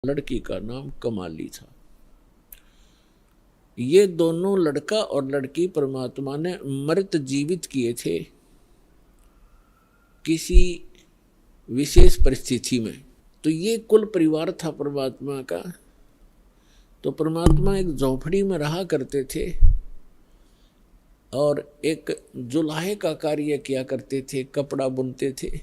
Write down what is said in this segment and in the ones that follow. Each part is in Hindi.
लड़की का नाम कमाली था। ये दोनों लड़का और लड़की परमात्मा ने मृत जीवित किए थे किसी विशेष परिस्थिति में। तो ये कुल परिवार था परमात्मा का। तो परमात्मा एक झोपड़ी में रहा करते थे और एक जुलाहे का कार्य किया करते थे, कपड़ा बुनते थे,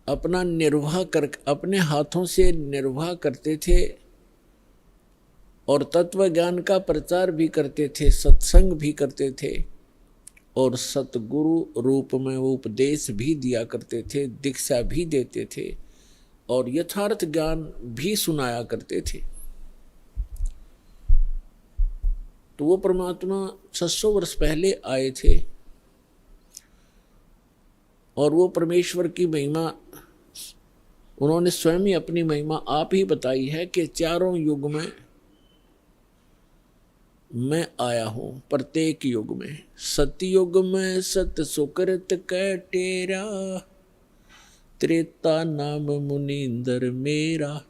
अपना निर्वाह कर अपने हाथों से निर्वाह करते थे और तत्व ज्ञान का प्रचार भी करते थे, सत्संग भी करते थे और सतगुरु रूप में वो उपदेश भी दिया करते थे, दीक्षा भी देते थे और यथार्थ ज्ञान भी सुनाया करते थे। तो वो परमात्मा 600 वर्ष पहले आए थे और वो परमेश्वर की महिमा उन्होंने स्वयं ही अपनी महिमा आप ही बताई है कि चारों युग में मैं आया हूं। प्रत्येक युग में, सतयुग में सत सुकृत कै टेरा, त्रेता नाम मुनींदर मेरा,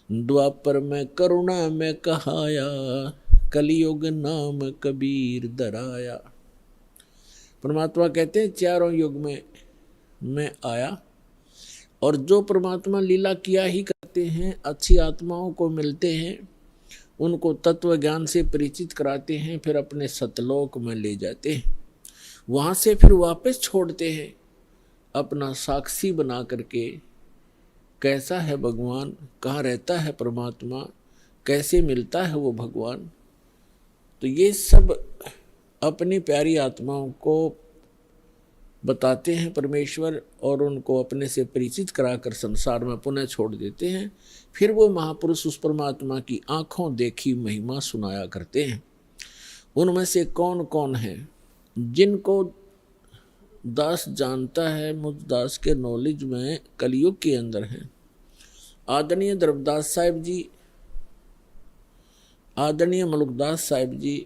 द्वापर में करुणा में कहाया, कलयुग नाम कबीर दराया। परमात्मा कहते हैं चारों युग में मैं आया और जो परमात्मा लीला किया ही करते हैं, अच्छी आत्माओं को मिलते हैं, उनको तत्व ज्ञान से परिचित कराते हैं, फिर अपने सतलोक में ले जाते हैं, वहाँ से फिर वापस छोड़ते हैं अपना साक्षी बना करके। कैसा है भगवान, कहाँ रहता है परमात्मा, कैसे मिलता है वो भगवान। तो ये सब अपनी प्यारी आत्माओं को बताते हैं परमेश्वर और उनको अपने से परिचित कराकर संसार में पुनः छोड़ देते हैं। फिर वो महापुरुष उस परमात्मा की आंखों देखी महिमा सुनाया करते हैं। उनमें से कौन कौन है जिनको दास जानता है, मुझ दास के नॉलेज में कलयुग के अंदर हैं। आदरणीय धर्मदास साहिब जी, आदरणीय मलुकदास साहिब जी,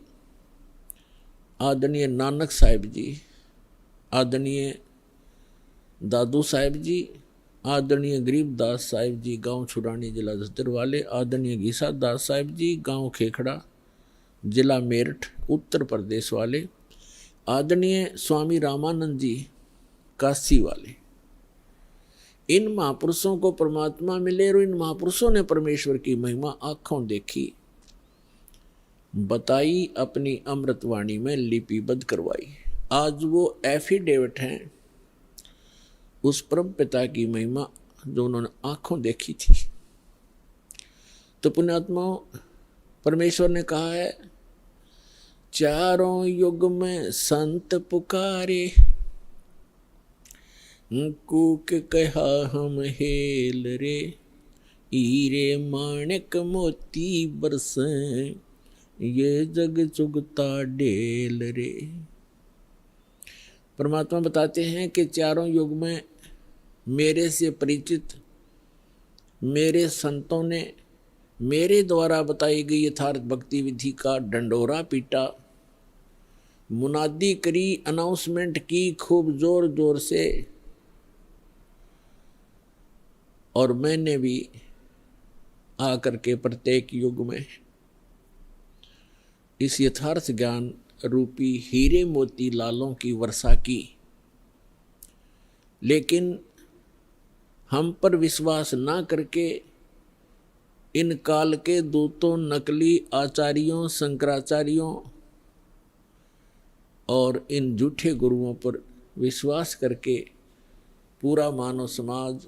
आदरणीय नानक साहिब जी, आदरणीय दादू साहिब जी, आदरणीय गरीबदास साहिब जी गांव छुड़ानी जिला झज्जर वाले, आदरणीय घीसा दास साहिब जी गांव खेखड़ा जिला मेरठ उत्तर प्रदेश वाले, आदरणीय स्वामी रामानंद जी काशी वाले। इन महापुरुषों को परमात्मा मिले और इन महापुरुषों ने परमेश्वर की महिमा आंखों देखी, बताई, अपनी अमृतवाणी में लिपिबद्ध करवाई। आज वो एफिडेविट हैं उस परम पिता की महिमा जो उन्होंने आंखों देखी थी। तो पुण्यात्माओं, परमेश्वर ने कहा है चारों युग में संत पुकारे, कूक कहा हम हेल रे, हीरे माणिक मोती बरसें, ये जग चुगता डेल रे। परमात्मा बताते हैं कि चारों युग में मेरे से परिचित मेरे संतों ने मेरे द्वारा बताई गई यथार्थ भक्ति विधि का डंडोरा पीटा, मुनादी करी, अनाउंसमेंट की खूब जोर जोर से, और मैंने भी आकर के प्रत्येक युग में इस यथार्थ ज्ञान रूपी हीरे मोती लालों की वर्षा की। लेकिन हम पर विश्वास ना करके इन काल के दूतों, नकली आचार्यों, शंकराचार्यों और इन झूठे गुरुओं पर विश्वास करके पूरा मानव समाज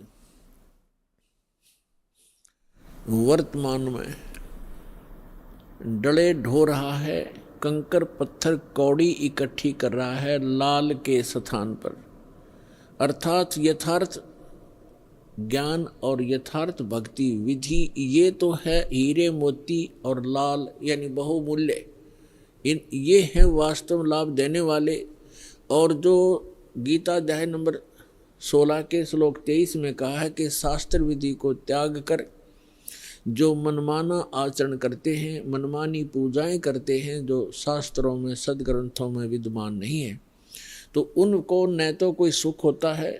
वर्तमान में डले ढो रहा है, कंकर पत्थर कौड़ी इकट्ठी कर रहा है लाल के स्थान पर। अर्थात यथार्थ ज्ञान और यथार्थ भक्ति विधि ये तो है हीरे मोती और लाल यानी बहुमूल्य, इन ये हैं वास्तव लाभ देने वाले। और जो गीता अध्याय नंबर 16 के श्लोक 23 में कहा है कि शास्त्र विधि को त्याग कर जो मनमाना आचरण करते हैं, मनमानी पूजाएं करते हैं जो शास्त्रों में सदग्रंथों में विद्यमान नहीं है, तो उनको न तो कोई सुख होता है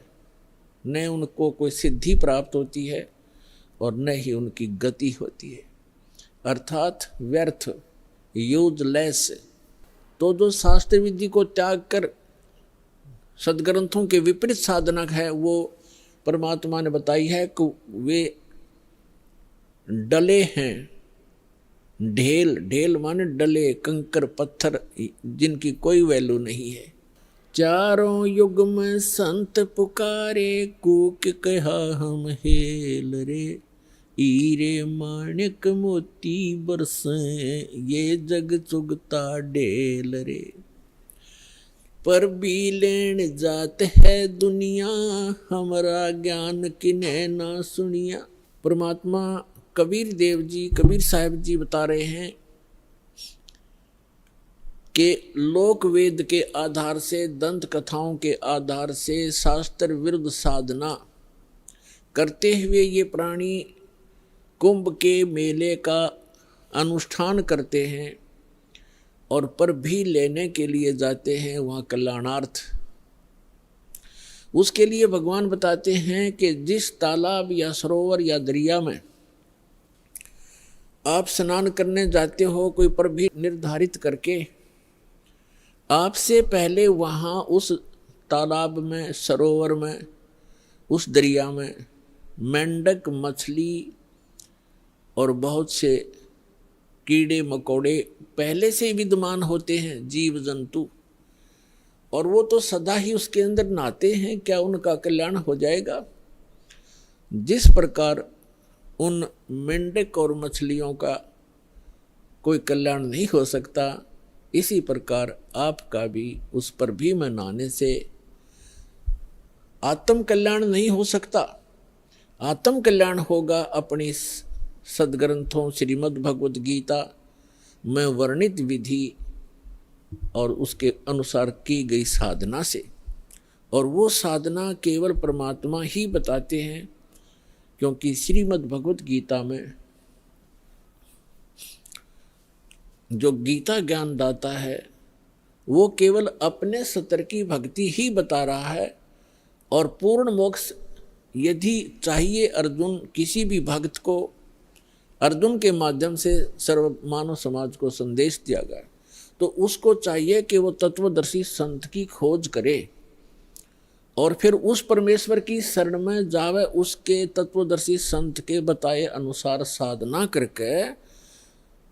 न उनको कोई सिद्धि प्राप्त होती है और न ही उनकी गति होती है, अर्थात व्यर्थ, यूजलेस। तो जो शास्त्र विधि को त्याग कर सदग्रंथों के विपरीत साधना है, वो परमात्मा ने बताई है कि वे डले हैं। ढेल, ढेल माने डले, कंकर पत्थर, जिनकी कोई वैल्यू नहीं है। चारों युग में संत पुकारे, कूक कहा हम हेल रे। हीरे माणिक मोती बरसे, ये जग चुगता ढेल रे। पर भी लेन जात है दुनिया, हमारा ज्ञान किन्हे ना सुनिया। परमात्मा कबीर देव जी, कबीर साहब जी बता रहे हैं कि लोक वेद के आधार से, दंत कथाओं के आधार से शास्त्र विरुद्ध साधना करते हुए ये प्राणी कुंभ के मेले का अनुष्ठान करते हैं और पर भी लेने के लिए जाते हैं वहाँ कल्याणार्थ। उसके लिए भगवान बताते हैं कि जिस तालाब या सरोवर या दरिया में आप स्नान करने जाते हो, कोई पर भी निर्धारित करके, आपसे पहले वहाँ उस तालाब में, सरोवर में, उस दरिया में मेंढक, मछली और बहुत से कीड़े मकोड़े पहले से ही विद्यमान होते हैं, जीव जंतु, और वो तो सदा ही उसके अंदर नहाते हैं। क्या उनका कल्याण हो जाएगा? जिस प्रकार उन मेंढक और मछलियों का कोई कल्याण नहीं हो सकता, इसी प्रकार आपका भी उस पर भी में नहाने से आत्म कल्याण नहीं हो सकता। आत्म कल्याण होगा अपनी सदग्रंथों श्रीमद् भगवत गीता में वर्णित विधि और उसके अनुसार की गई साधना से। और वो साधना केवल परमात्मा ही बताते हैं, क्योंकि श्रीमद् भगवत गीता में जो गीता ज्ञान दाता है वो केवल अपने सतर की भक्ति ही बता रहा है। और पूर्ण मोक्ष यदि चाहिए अर्जुन, किसी भी भक्त को अर्जुन के माध्यम से सर्व मानव समाज को संदेश दिया गया, तो उसको चाहिए कि वो तत्वदर्शी संत की खोज करे और फिर उस परमेश्वर की शरण में जावे, उसके तत्वदर्शी संत के बताए अनुसार साधना करके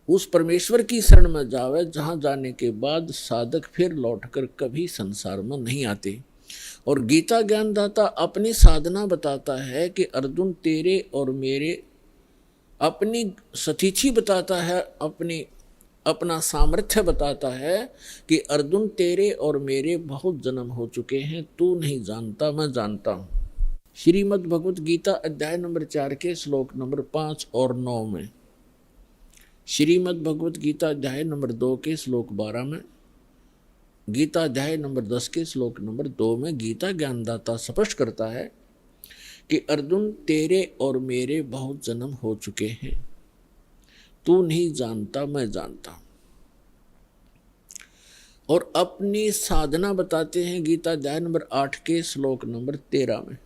उस परमेश्वर की शरण में जावे, जहाँ जाने के बाद साधक फिर लौटकर कभी संसार में नहीं आते। और गीता ज्ञानदाता अपनी साधना बताता है कि अर्जुन तेरे और मेरे, अपनी सतीथि बताता है, अपना सामर्थ्य बताता है कि अर्जुन तेरे और मेरे बहुत जन्म हो चुके हैं, तू नहीं जानता, मैं जानता हूँ। श्रीमद् भगवत गीता अध्याय नंबर 4 के श्लोक नंबर 5 और 9 में, श्रीमद् भगवत गीता अध्याय नंबर 2 के श्लोक 12 में, गीता अध्याय नंबर 10 के श्लोक नंबर 2 में गीता ज्ञानदाता स्पष्ट करता है कि अर्जुन तेरे और मेरे बहुत जन्म हो चुके हैं, तू नहीं जानता, मैं जानता हूं। और अपनी साधना बताते हैं गीता अध्याय नंबर 8 के श्लोक नंबर 13 में,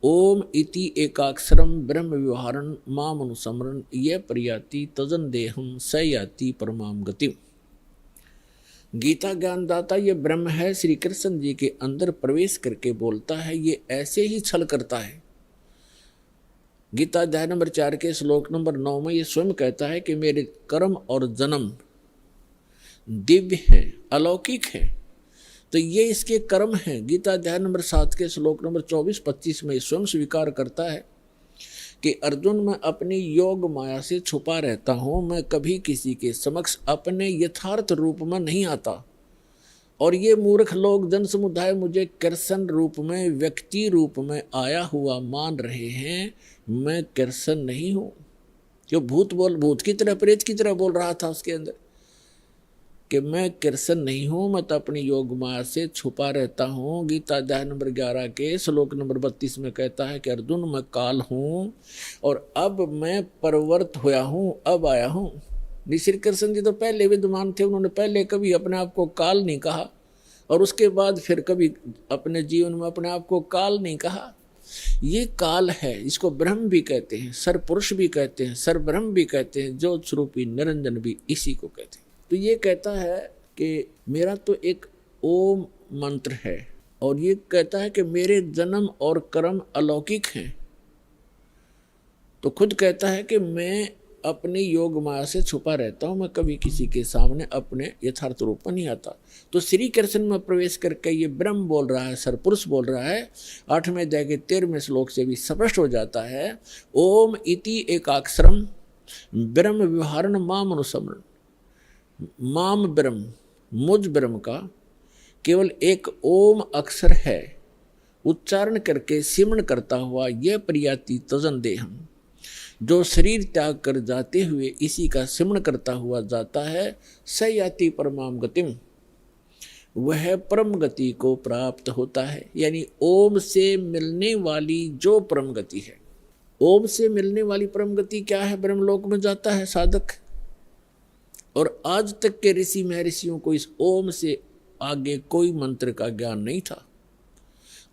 ओम इति एकाक्षरम ब्रह्म व्यवहारन माम अनुसमरन ये प्रयाति तजन देहम स याति परमाम गतिम। गीता ज्ञानदाता ये ब्रह्म है, श्री कृष्ण जी के अंदर प्रवेश करके बोलता है, ये ऐसे ही छल करता है। गीता अध्याय नंबर 4 के श्लोक नंबर 9 में ये स्वयं कहता है कि मेरे कर्म और जन्म दिव्य हैं, अलौकिक हैं, तो ये इसके कर्म हैं। गीता अध्याय नंबर 7 के श्लोक नंबर 24-25 में स्वयं स्वीकार करता है कि अर्जुन मैं अपनी योग माया से छुपा रहता हूँ, मैं कभी किसी के समक्ष अपने यथार्थ रूप में नहीं आता, और ये मूर्ख लोग जन समुदाय मुझे कृष्ण रूप में, व्यक्ति रूप में आया हुआ मान रहे हैं। मैं कृष्ण नहीं हूँ। जो भूत की तरह, प्रेत की तरह बोल रहा था उसके अंदर कि मैं कृष्ण नहीं हूँ, मैं तो अपनी योग माया से छुपा रहता हूँ। गीता अध्याय नंबर 11 के श्लोक नंबर 32 में कहता है कि अर्जुन मैं काल हूँ और अब मैं परवर्त होया हूँ, अब आया हूँ। श्री कृष्ण जी तो पहले विद्यमान थे, उन्होंने पहले कभी अपने आप को काल नहीं कहा, और उसके बाद फिर कभी अपने जीवन में अपने आप को काल नहीं कहा। ये काल है, इसको ब्रह्म भी कहते हैं, सरपुरुष भी कहते हैं, सरब्रह्म भी कहते हैं, ज्योत स्वरूपी निरंजन भी इसी को कहते हैं। तो ये कहता है कि मेरा तो एक ओम मंत्र है, और ये कहता है कि मेरे जन्म और कर्म अलौकिक हैं। तो खुद कहता है कि मैं अपनी योग माया से छुपा रहता हूँ, मैं कभी किसी के सामने अपने यथार्थ रूप में नहीं आता। तो श्री कृष्ण में प्रवेश करके ये ब्रह्म बोल रहा है, सरपुरुष बोल रहा है। 8वें अध्याय के 13वें श्लोक से भी स्पष्ट हो जाता है, ओम इति एकाक्षरम ब्रह्म विहारण माम अनुसमरण। माम ब्रह्म, मुझ ब्रह्म का केवल एक ओम अक्षर है, उच्चारण करके सिमरण करता हुआ यह प्रियाति तजन देहम, जो शरीर त्याग कर जाते हुए इसी का सिमरण करता हुआ जाता है, स याति परमाम गतिम, वह परम गति को प्राप्त होता है। यानी ओम से मिलने वाली जो परम गति है, ओम से मिलने वाली परम गति क्या है? ब्रह्मलोक में जाता है साधक। और आज तक के ऋषि महर्षियों को इस ओम से आगे कोई मंत्र का ज्ञान नहीं था,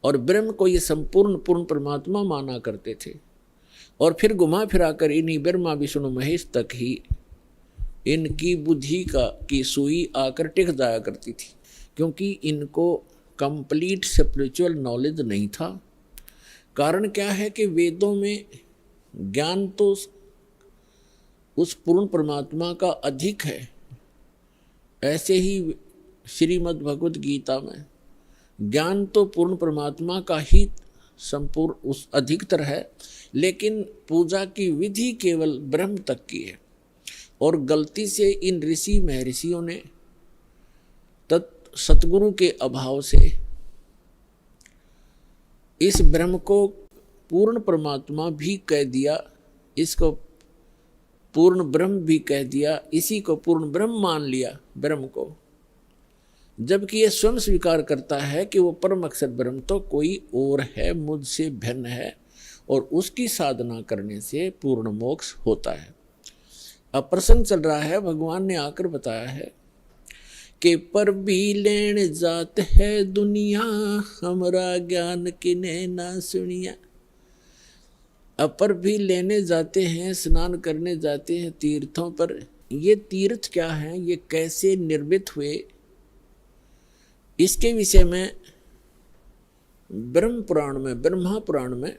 और ब्रह्म को ये संपूर्ण पूर्ण परमात्मा माना करते थे। और फिर घुमा फिरा कर इन्हीं ब्रह्मा विष्णु महेश तक ही इनकी बुद्धि की सुई आकर टिक जाया करती थी, क्योंकि इनको कंप्लीट स्पिरिचुअल नॉलेज नहीं था। कारण क्या है कि वेदों में ज्ञान तो उस पूर्ण परमात्मा का अधिक है, ऐसे ही श्रीमद् भगवद गीता में ज्ञान तो पूर्ण परमात्मा का ही संपूर्ण उस अधिकतर है, लेकिन पूजा की विधि केवल ब्रह्म तक की है। और गलती से इन ऋषि महर्षियों ने सतगुरु के अभाव से इस ब्रह्म को पूर्ण परमात्मा भी कह दिया, इसको पूर्ण ब्रह्म भी कह दिया, इसी को पूर्ण ब्रह्म मान लिया ब्रह्म को, जबकि ये स्वयं स्वीकार करता है कि वो परम अक्षर ब्रह्म तो कोई और है, मुझसे भिन्न है, और उसकी साधना करने से पूर्ण मोक्ष होता है। अब प्रसंग चल रहा है, भगवान ने आकर बताया है कि पर भी लेने जात है दुनिया, हमरा ज्ञान किने ना सुनिया। अब पर भी लेने जाते हैं, स्नान करने जाते हैं तीर्थों पर। ये तीर्थ क्या हैं, ये कैसे निर्मित हुए, इसके विषय में ब्रह्म पुराण में, ब्रह्मा पुराण में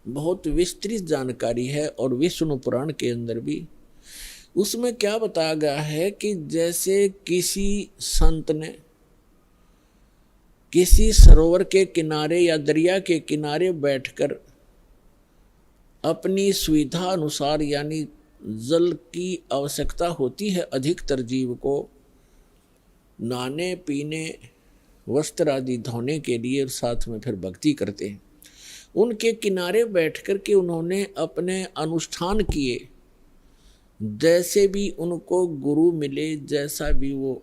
बहुत विस्तृत जानकारी है, और विष्णु पुराण के अंदर भी। उसमें क्या बताया गया है कि जैसे किसी संत ने किसी सरोवर के किनारे या दरिया के किनारे बैठकर अपनी सुविधा अनुसार, यानी जल की आवश्यकता होती है अधिकतर जीव को नहाने पीने वस्त्र आदि धोने के लिए, और साथ में फिर भक्ति करते हैं, उनके किनारे बैठ कर के उन्होंने अपने अनुष्ठान किए। जैसे भी उनको गुरु मिले, जैसा भी वो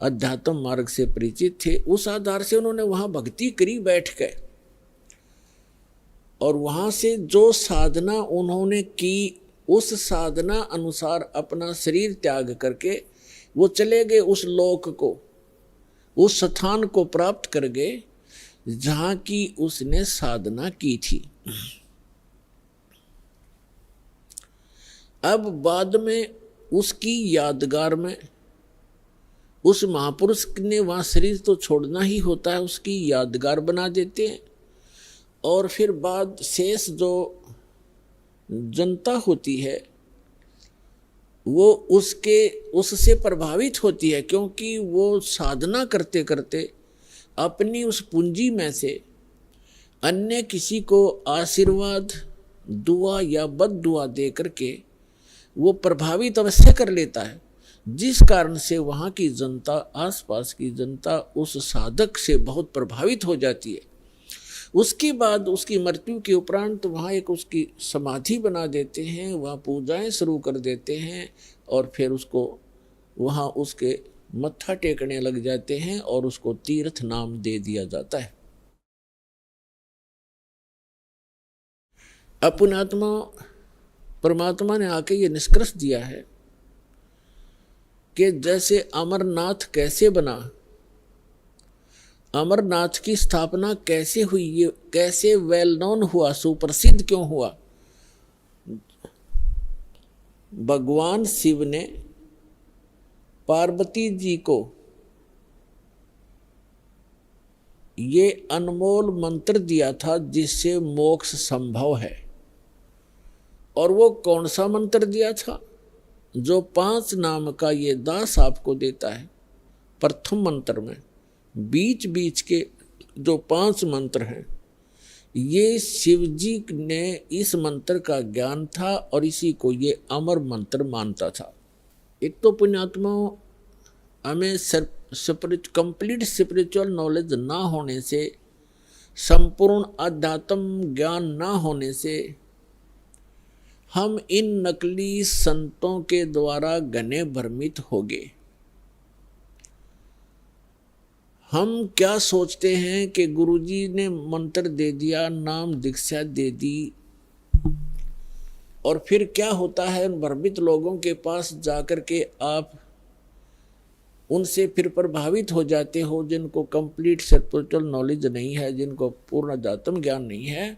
अध्यात्म मार्ग से परिचित थे, उस आधार से उन्होंने वहाँ भक्ति करी बैठ के, और वहाँ से जो साधना उन्होंने की, उस साधना अनुसार अपना शरीर त्याग करके वो चले गए उस लोक को, उस स्थान को प्राप्त कर गए जहाँ की उसने साधना की थी। अब बाद में उसकी यादगार में उस महापुरुष ने वहाँ शरीर तो छोड़ना ही होता है, उसकी यादगार बना देते हैं, और फिर बाद शेष जो जनता होती है वो उससे प्रभावित होती है, क्योंकि वो साधना करते करते अपनी उस पूंजी में से अन्य किसी को आशीर्वाद, दुआ या बद दुआ दे करके वो प्रभावित अवश्य कर लेता है, जिस कारण से वहाँ की जनता, आसपास की जनता उस साधक से बहुत प्रभावित हो जाती है। उसके बाद उसकी मृत्यु के उपरांत वहाँ एक उसकी समाधि बना देते हैं, वहाँ पूजाएं शुरू कर देते हैं, और फिर उसको वहाँ उसके मत्था टेकने लग जाते हैं, और उसको तीर्थ नाम दे दिया जाता है। अपुणात्मा परमात्मा ने आके ये निष्कर्ष दिया है कि जैसे अमरनाथ कैसे बना, अमरनाथ की स्थापना कैसे हुई, ये कैसे वेल नोन हुआ, सुप्रसिद्ध क्यों हुआ? भगवान शिव ने पार्वती जी को ये अनमोल मंत्र दिया था जिससे मोक्ष संभव है। और वो कौन सा मंत्र दिया था? जो 5 नाम का ये दास आपको देता है। प्रथम मंत्र में बीच बीच के जो 5 मंत्र हैं, ये शिव जी ने इस मंत्र का ज्ञान था और इसी को ये अमर मंत्र मानता था। एक तो पुण्यात्मा, हमें कंप्लीट स्पिरिचुअल नॉलेज ना होने से, संपूर्ण अध्यात्म ज्ञान ना होने से, हम इन नकली संतों के द्वारा घने भ्रमित हो गए। हम क्या सोचते हैं कि गुरुजी ने मंत्र दे दिया, नाम दीक्षा दे दी, और फिर क्या होता है, उन भ्रमित लोगों के पास जाकर के आप उनसे फिर प्रभावित हो जाते हो, जिनको कंप्लीट स्पिरिचुअल नॉलेज नहीं है, जिनको पूर्ण अध्यात्म ज्ञान नहीं है।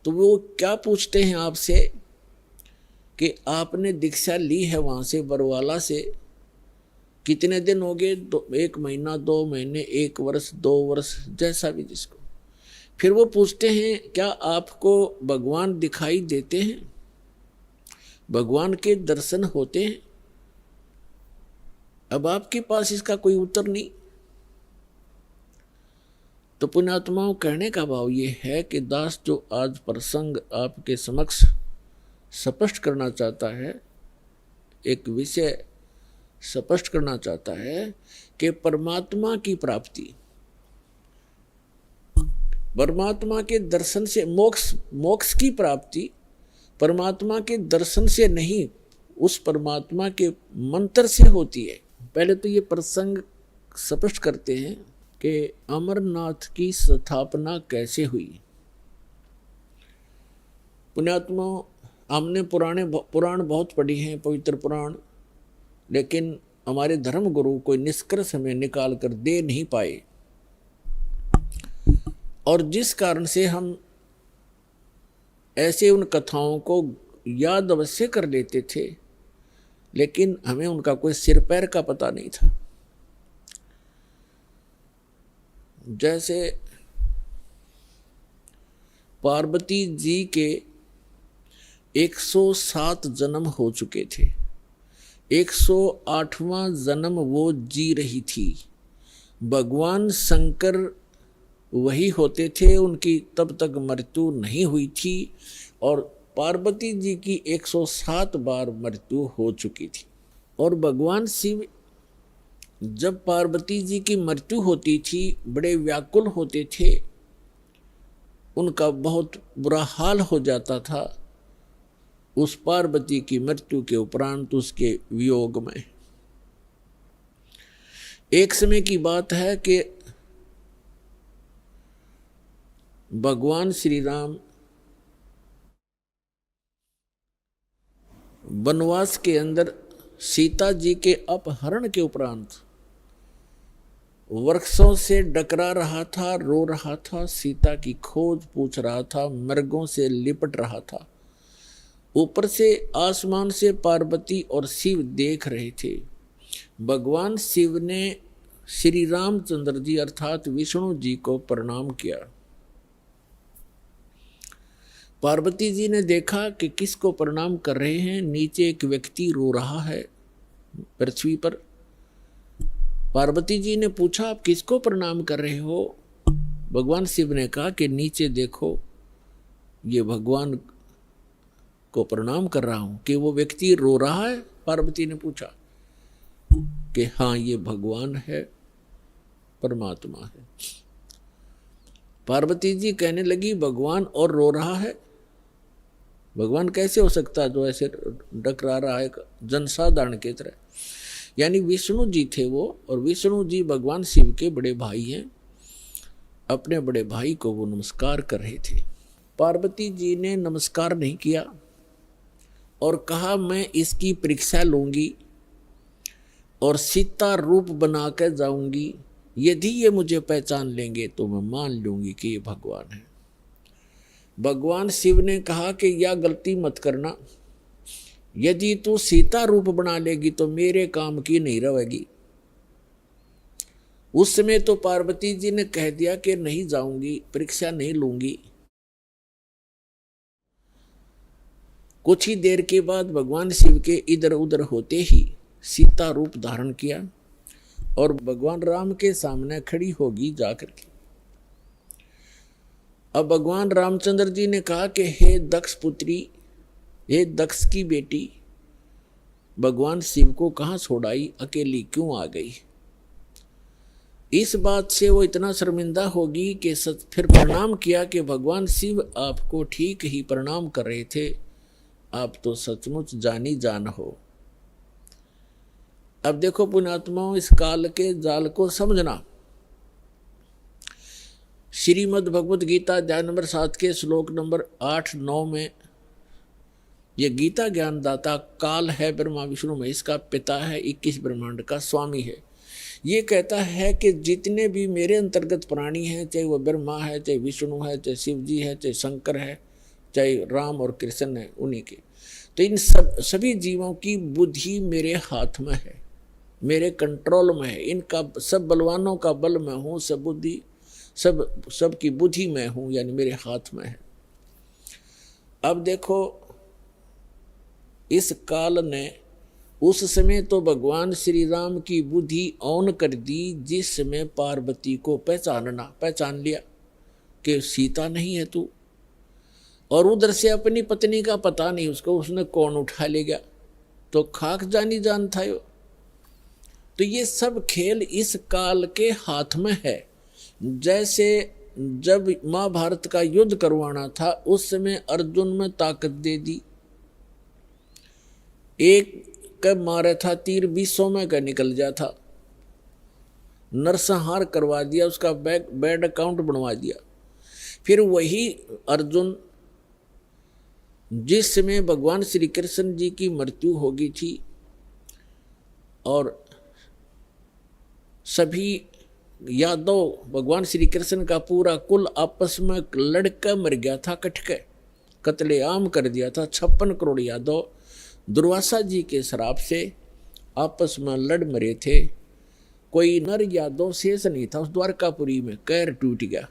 तो वो क्या पूछते हैं आपसे कि आपने दीक्षा ली है वहाँ से बरवाला से, कितने दिन हो गए? 1 महीना, 2 महीने, 1 वर्ष, 2 वर्ष, जैसा भी जिसको। फिर वो पूछते हैं क्या आपको भगवान दिखाई देते हैं, भगवान के दर्शन होते हैं? अब आपके पास इसका कोई उत्तर नहीं। तो पुण्यात्माओं, कहने का भाव ये है कि दास जो आज प्रसंग आपके समक्ष स्पष्ट करना चाहता है, एक विषय स्पष्ट करना चाहता है कि परमात्मा की प्राप्ति, परमात्मा के दर्शन से, मोक्ष की प्राप्ति परमात्मा के दर्शन से नहीं, उस परमात्मा के मंत्र से होती है। पहले तो ये प्रसंग स्पष्ट करते हैं कि अमरनाथ की स्थापना कैसे हुई। पुण्यात्मा, हमने पुराण बहुत पढ़ी हैं, पवित्र पुराण, लेकिन हमारे धर्म गुरु कोई निष्कर्ष हमें निकाल कर दे नहीं पाए, और जिस कारण से हम ऐसे उन कथाओं को याद अवश्य कर लेते थे, लेकिन हमें उनका कोई सिर पैर का पता नहीं था। जैसे पार्वती जी के 107 जन्म हो चुके थे, 108वां जन्म वो जी रही थी। भगवान शंकर वही होते थे, उनकी तब तक मृत्यु नहीं हुई थी, और पार्वती जी की 107 बार मृत्यु हो चुकी थी। और भगवान शिव जब पार्वती जी की मृत्यु होती थी बड़े व्याकुल होते थे, उनका बहुत बुरा हाल हो जाता था उस पार्वती की मृत्यु के उपरांत, उसके वियोग में। एक समय की बात है कि भगवान श्री राम वनवास के अंदर सीता जी के अपहरण के उपरांत वृक्षों से डकरा रहा था, रो रहा था, सीता की खोज पूछ रहा था, मृगों से लिपट रहा था। ऊपर से आसमान से पार्वती और शिव देख रहे थे। भगवान शिव ने श्री रामचंद्र जी अर्थात विष्णु जी को प्रणाम किया। पार्वती जी ने देखा कि किसको प्रणाम कर रहे हैं, नीचे एक व्यक्ति रो रहा है पृथ्वी पर। पार्वती जी ने पूछा आप किसको प्रणाम कर रहे हो? भगवान शिव ने कहा कि नीचे देखो, ये भगवान को प्रणाम कर रहा हूं। कि वो व्यक्ति रो रहा है? पार्वती ने पूछा कि हाँ, ये भगवान है, परमात्मा है। पार्वती जी कहने लगी भगवान और रो रहा है? भगवान कैसे हो सकता है जो ऐसे डकरा रहा है जनसाधारण की तरह? यानी विष्णु जी थे वो, और विष्णु जी भगवान शिव के बड़े भाई हैं। अपने बड़े भाई को वो नमस्कार कर रहे थे। पार्वती जी ने नमस्कार नहीं किया और कहा मैं इसकी परीक्षा लूंगी और सीता रूप बना कर जाऊंगी यदि ये मुझे पहचान लेंगे तो मैं मान लूंगी कि ये भगवान है। भगवान शिव ने कहा कि यह गलती मत करना, यदि तू सीता रूप बना लेगी तो मेरे काम की नहीं रहेगी। उस समय तो पार्वती जी ने कह दिया कि नहीं जाऊंगी, परीक्षा नहीं लूंगी। कुछ ही देर के बाद भगवान शिव के इधर उधर होते ही सीता रूप धारण किया और भगवान राम के सामने खड़ी होगी जाकर के। अब भगवान रामचंद्र जी ने कहा कि हे दक्ष पुत्री, हे दक्ष की बेटी, भगवान शिव को कहाँ छोड़ाई, अकेली क्यों आ गई। इस बात से वो इतना शर्मिंदा होगी कि फिर प्रणाम किया कि भगवान शिव आपको ठीक ही प्रणाम कर रहे थे, आप तो सचमुच जानी जान हो। अब देखो पुण्यात्माओं, इस काल के जाल को समझना। श्रीमद् भगवद गीता अध्याय नंबर 7 के श्लोक नंबर 8-9 में ये गीता ज्ञानदाता काल है, ब्रह्मा विष्णु महेश का पिता है, 21 ब्रह्मांड का स्वामी है। ये कहता है कि जितने भी मेरे अंतर्गत प्राणी हैं, चाहे वो ब्रह्मा है, चाहे विष्णु है, चाहे शिव जी है, चाहे शंकर है, चाहे राम और कृष्ण है, उन्हीं के, तो इन सभी जीवों की बुद्धि मेरे हाथ में है, मेरे कंट्रोल में है। इनका सब बलवानों का बल मैं हूँ, सब बुद्धि सबकी बुद्धि मैं हूँ, यानी मेरे हाथ में है। अब देखो, इस काल ने उस समय तो भगवान श्री राम की बुद्धि ऑन कर दी, जिस समय पार्वती को पहचान लिया कि सीता नहीं है तू, और उधर से अपनी पत्नी का पता नहीं उसको, उसने कौन उठा ले गया, तो खाक जानी जान था यो। तो ये सब खेल इस काल के हाथ में है। जैसे जब महाभारत का युद्ध करवाना था, उस समय अर्जुन में ताकत दे दी, एक कब मारा था तीर 20 में का निकल जा था, नरसंहार करवा दिया, उसका बैड अकाउंट बनवा दिया। फिर वही अर्जुन जिस समय भगवान श्री कृष्ण जी की मृत्यु हो गई थी और सभी यादव, भगवान श्री कृष्ण का पूरा कुल आपस में लड़का मर गया था, कत्लेआम कर दिया था। 56 करोड़ यादव दुर्वासा जी के श्राप से आपस में लड़ मरे थे। कोई नर यादव शेष नहीं था उस द्वारकापुरी में, कैर टूट गया।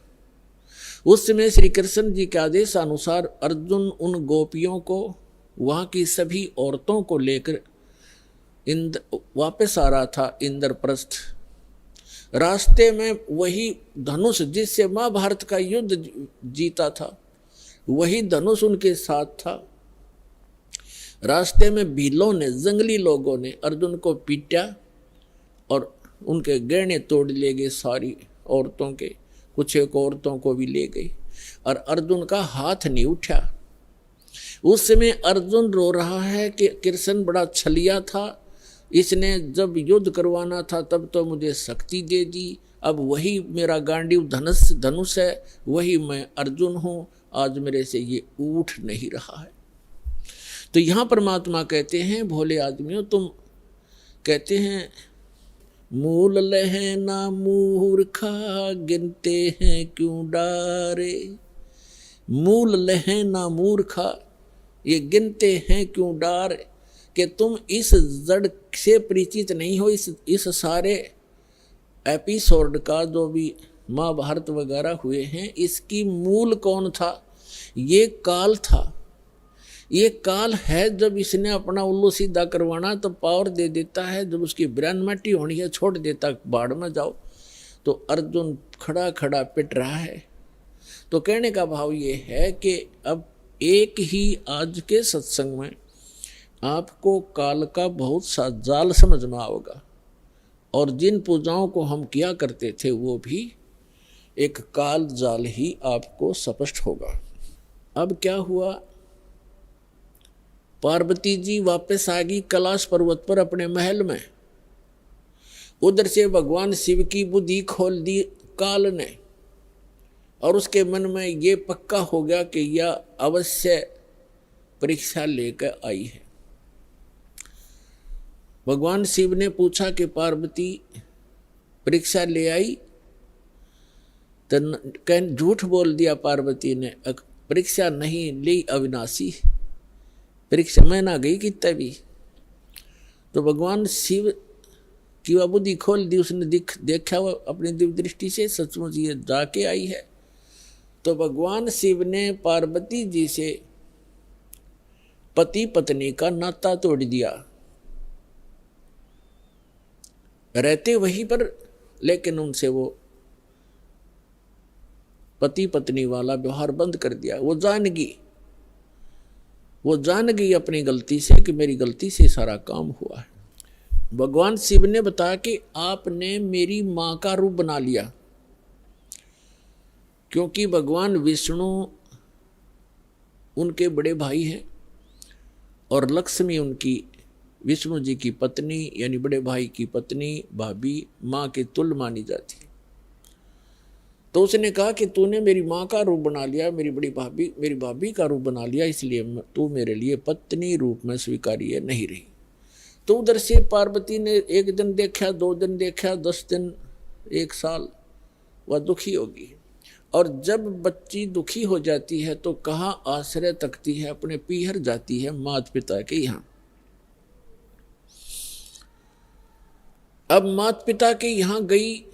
उस समय श्री कृष्ण जी के आदेश अनुसार अर्जुन उन गोपियों को, वहाँ की सभी औरतों को लेकर वापस आ रहा था इंद्रप्रस्थ। रास्ते में वही धनुष जिससे महाभारत का युद्ध जीता था, वही धनुष उनके साथ था। रास्ते में भीलों ने, जंगली लोगों ने अर्जुन को पीटा और उनके गहने तोड़ ले गए, सारी औरतों के, कुछ एक औरतों को भी ले गई, और अर्जुन का हाथ नहीं उठा। उस समय अर्जुन रो रहा है कि कृष्ण बड़ा छलिया था, इसने जब युद्ध करवाना था तब तो मुझे शक्ति दे दी, अब वही मेरा गांडीव धनुष है, वही मैं अर्जुन हूँ, आज मेरे से ये उठ नहीं रहा है। तो यहाँ परमात्मा कहते हैं, भोले आदमियों तुम कहते हैं मूल लहे ना मूर्खा, गिनते हैं क्यों डारे। मूल लहे ना मूर्खा, ये गिनते हैं क्यों डारे, कि तुम इस जड़ से परिचित नहीं हो। इस सारे एपिसोड का जो भी महाभारत वगैरह हुए हैं, इसकी मूल कौन था? ये काल था। ये काल है, जब इसने अपना उल्लू सीधा करवाना तो पावर दे देता है, जब उसकी ब्रेन मट्टी होनी है छोड़ देता बाढ़ में जाओ। तो अर्जुन खड़ा खड़ा पिट रहा है। तो कहने का भाव ये है कि अब एक ही आज के सत्संग में आपको काल का बहुत सा जाल समझ में आओगा, और जिन पूजाओं को हम किया करते थे वो भी एक काल जाल ही आपको स्पष्ट होगा। अब क्या हुआ, पार्वती जी वापस आ गई कैलाश पर्वत पर अपने महल में। उधर से भगवान शिव की बुद्धि खोल दी काल ने, और उसके मन में ये पक्का हो गया कि यह अवश्य परीक्षा लेकर आई है। भगवान शिव ने पूछा कि पार्वती परीक्षा ले आई तो झूठ बोल दिया पार्वती ने, परीक्षा नहीं ली अविनाशी, परीक्षा में ना गई कितना भी। तो भगवान शिव की वह बुद्धि खोल दी, उसने देखा वो अपनी दिव्य दृष्टि से सचमुच ये जाके आई है। तो भगवान शिव ने पार्वती जी से पति पत्नी का नाता तोड़ दिया, रहते वहीं पर, लेकिन उनसे वो पति पत्नी वाला व्यवहार बंद कर दिया। वो जान गई अपनी गलती से कि मेरी गलती से सारा काम हुआ है। भगवान शिव ने बताया कि आपने मेरी मां का रूप बना लिया, क्योंकि भगवान विष्णु उनके बड़े भाई हैं और लक्ष्मी उनकी विष्णु जी की पत्नी यानी बड़े भाई की पत्नी भाभी मां के तुल्य मानी जाती है। तो उसने कहा कि तूने मेरी माँ का रूप बना लिया, मेरी भाभी का रूप बना लिया, इसलिए तू मेरे लिए पत्नी रूप में स्वीकार्य नहीं रही। तो उधर से पार्वती ने एक दिन देखा, 2 दिन देखा, 10 दिन, 1 साल, वह दुखी होगी। और जब बच्ची दुखी हो जाती है तो कहाँ आश्रय तकती है, अपने पीहर जाती है माता पिता के यहाँ। अब माता पिता के यहाँ गई,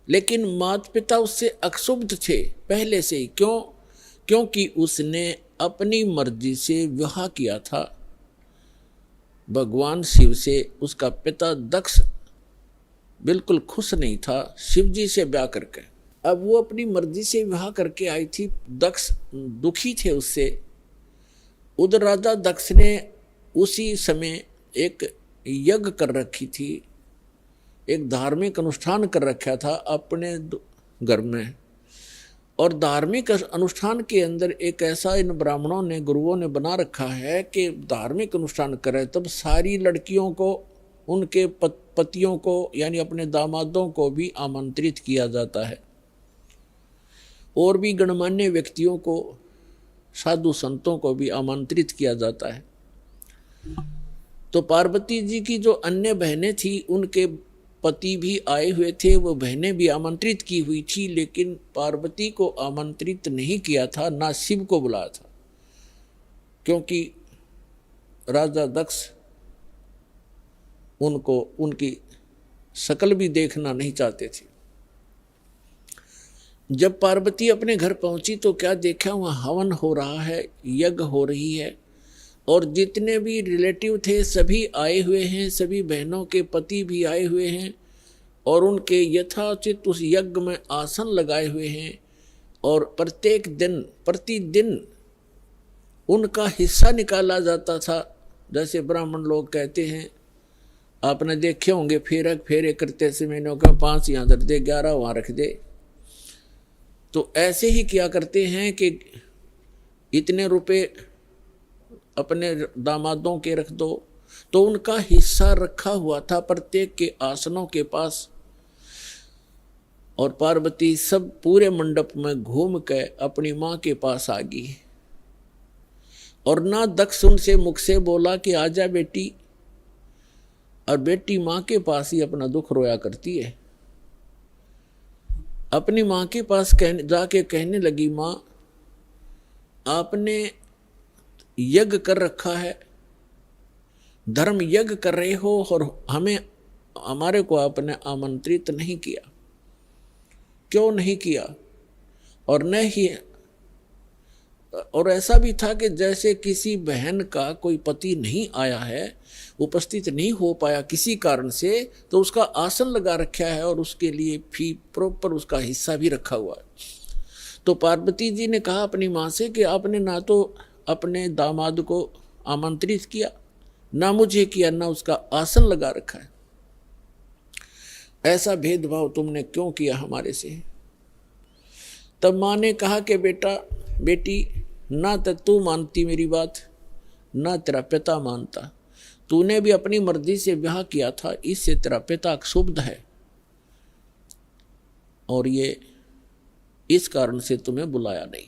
लेकिन माता पिता उससे अक्षुब्ध थे पहले से ही। क्योंकि उसने अपनी मर्जी से विवाह किया था भगवान शिव से। उसका पिता दक्ष बिल्कुल खुश नहीं था शिव जी से ब्याह करके। अब वो अपनी मर्जी से विवाह करके आई थी, दक्ष दुखी थे उससे। उधर राजा दक्ष ने उसी समय एक यज्ञ कर रखी थी, एक धार्मिक अनुष्ठान कर रखा था अपने घर में। और धार्मिक अनुष्ठान के अंदर एक ऐसा इन ब्राह्मणों ने, गुरुओं ने बना रखा है कि धार्मिक अनुष्ठान करे तब सारी लड़कियों को, उनके पतियों को यानी अपने दामादों को भी आमंत्रित किया जाता है, और भी गणमान्य व्यक्तियों को, साधु संतों को भी आमंत्रित किया जाता है। तो पार्वती जी की जो अन्य बहनें थी उनके पति भी आए हुए थे, वो बहनें भी आमंत्रित की हुई थी, लेकिन पार्वती को आमंत्रित नहीं किया था, ना शिव को बुलाया था, क्योंकि राजा दक्ष उनको उनकी शक्ल भी देखना नहीं चाहते थे। जब पार्वती अपने घर पहुंची तो क्या देखा, वहाँ हवन हो रहा है, यज्ञ हो रही है, और जितने भी रिलेटिव थे सभी आए हुए हैं, सभी बहनों के पति भी आए हुए हैं, और उनके यथाचित उस यज्ञ में आसन लगाए हुए हैं। और प्रतिदिन उनका हिस्सा निकाला जाता था। जैसे ब्राह्मण लोग कहते हैं, आपने देखे होंगे फेरे करते समय का 5 यहाँ धर दे, 11 वहाँ रख दे। तो ऐसे ही किया करते हैं कि इतने रुपए अपने दामादों के रख दो। तो उनका हिस्सा रखा हुआ था प्रत्येक के आसनों के पास। और पार्वती सब पूरे मंडप में घूम के अपनी माँ के पास आ गई, और ना दक्ष उनसे मुख से बोला कि आजा बेटी, और बेटी माँ के पास ही अपना दुख रोया करती है। अपनी माँ के पास जाके कहने लगी, माँ आपने यज्ञ कर रखा है, धर्म यज्ञ कर रहे हो, और हमारे को आपने आमंत्रित नहीं किया, क्यों नहीं किया? और ऐसा भी था कि जैसे किसी बहन का कोई पति नहीं आया है, उपस्थित नहीं हो पाया किसी कारण से, तो उसका आसन लगा रखा है और उसके लिए फी प्रॉपर उसका हिस्सा भी रखा हुआ है। तो पार्वती जी ने कहा अपनी माँ से कि आपने ना तो अपने दामाद को आमंत्रित किया, ना मुझे किया, ना उसका आसन लगा रखा है। ऐसा भेदभाव तुमने क्यों किया हमारे से? तब माँ ने कहा कि बेटी, ना तो तू मानती मेरी बात, ना तेरा पिता मानता। तूने भी अपनी मर्जी से विवाह किया था, इससे तेरा पिता क्षुब्ध है, और ये इस कारण से तुम्हें बुलाया नहीं।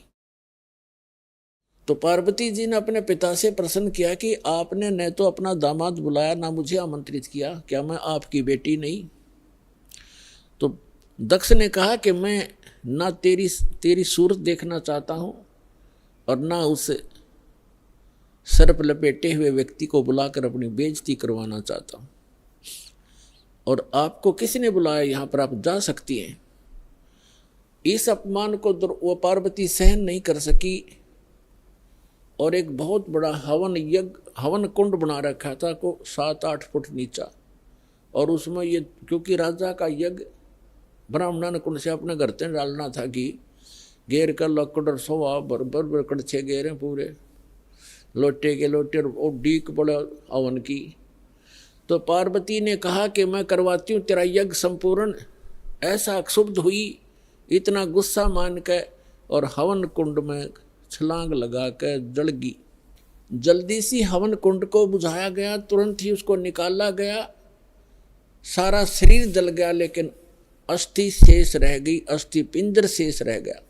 तो पार्वती जी ने अपने पिता से प्रश्न किया कि आपने न तो अपना दामाद बुलाया, ना मुझे आमंत्रित किया, क्या मैं आपकी बेटी नहीं? दक्ष ने कहा कि मैं ना तेरी सूरत देखना चाहता हूं और ना उस सर्प लपेटे हुए व्यक्ति को बुलाकर अपनी बेइज्जती करवाना चाहता हूं, और आपको किसने बुलाया, यहां पर आप जा सकती हैं। इस अपमान को वो पार्वती सहन नहीं कर सकी और एक बहुत बड़ा हवन कुंड बना रखा था को 7-8 फुट नीचा, और उसमें ये क्योंकि राजा का यज्ञ ब्राह्मण कुंड से अपने घर से डालना था कि घेर कर लकड़ और सोवा बरबर कड़छे घेरे पूरे लोटे के लोटे और डीक पड़े हवन की। तो पार्वती ने कहा कि मैं करवाती हूँ तेरा यज्ञ संपूर्ण। ऐसा क्षुब्ध हुई, इतना गुस्सा मान के, और हवन कुंड में छलांग लगा कर जल गई। जल्दी सी हवन कुंड को बुझाया गया, तुरंत ही उसको निकाला गया, सारा शरीर जल गया, लेकिन अस्थि शेष रह गई, अस्थि पिंजर शेष रह गया।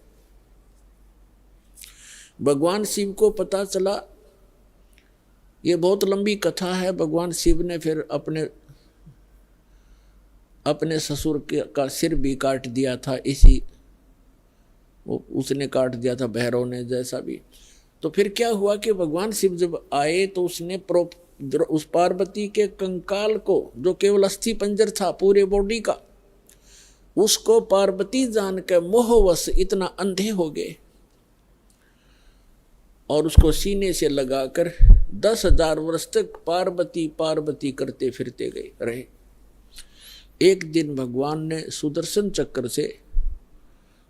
भगवान शिव को पता चला, ये बहुत लंबी कथा है। भगवान शिव ने फिर अपने ससुर का सिर भी काट दिया था, उसने काट दिया था भैरव ने, जैसा भी। तो फिर क्या हुआ कि भगवान शिव जब आए तो उसने उस पार्वती के कंकाल को, जो केवल अस्थि पंजर था पूरे बॉडी का, उसको पार्वती जान के मोहवश इतना अंधे हो गए और उसको सीने से लगाकर 10,000 वर्ष तक पार्वती पार्वती करते फिरते गए रहे। एक दिन भगवान ने सुदर्शन चक्र से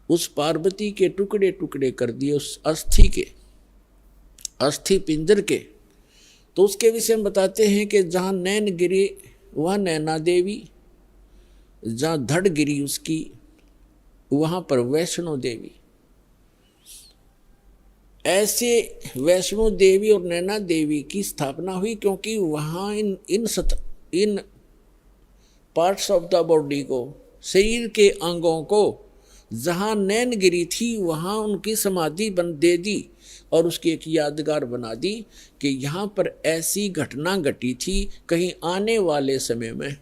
उस पार्वती के टुकड़े टुकड़े कर दिए, उस अस्थि पिंजर के। तो उसके विषय में बताते हैं कि जहाँ नैन गिरी वह नैना देवी, जहाँ धड़ गिरी उसकी वहाँ पर वैष्णो देवी। ऐसे वैष्णो देवी और नैना देवी की स्थापना हुई क्योंकि वहाँ इन पार्ट्स ऑफ द बॉडी को, शरीर के अंगों को, जहाँ नैन गिरी थी वहाँ उनकी समाधि दे दी और उसकी एक यादगार बना दी कि यहाँ पर ऐसी घटना घटी थी, कहीं आने वाले समय में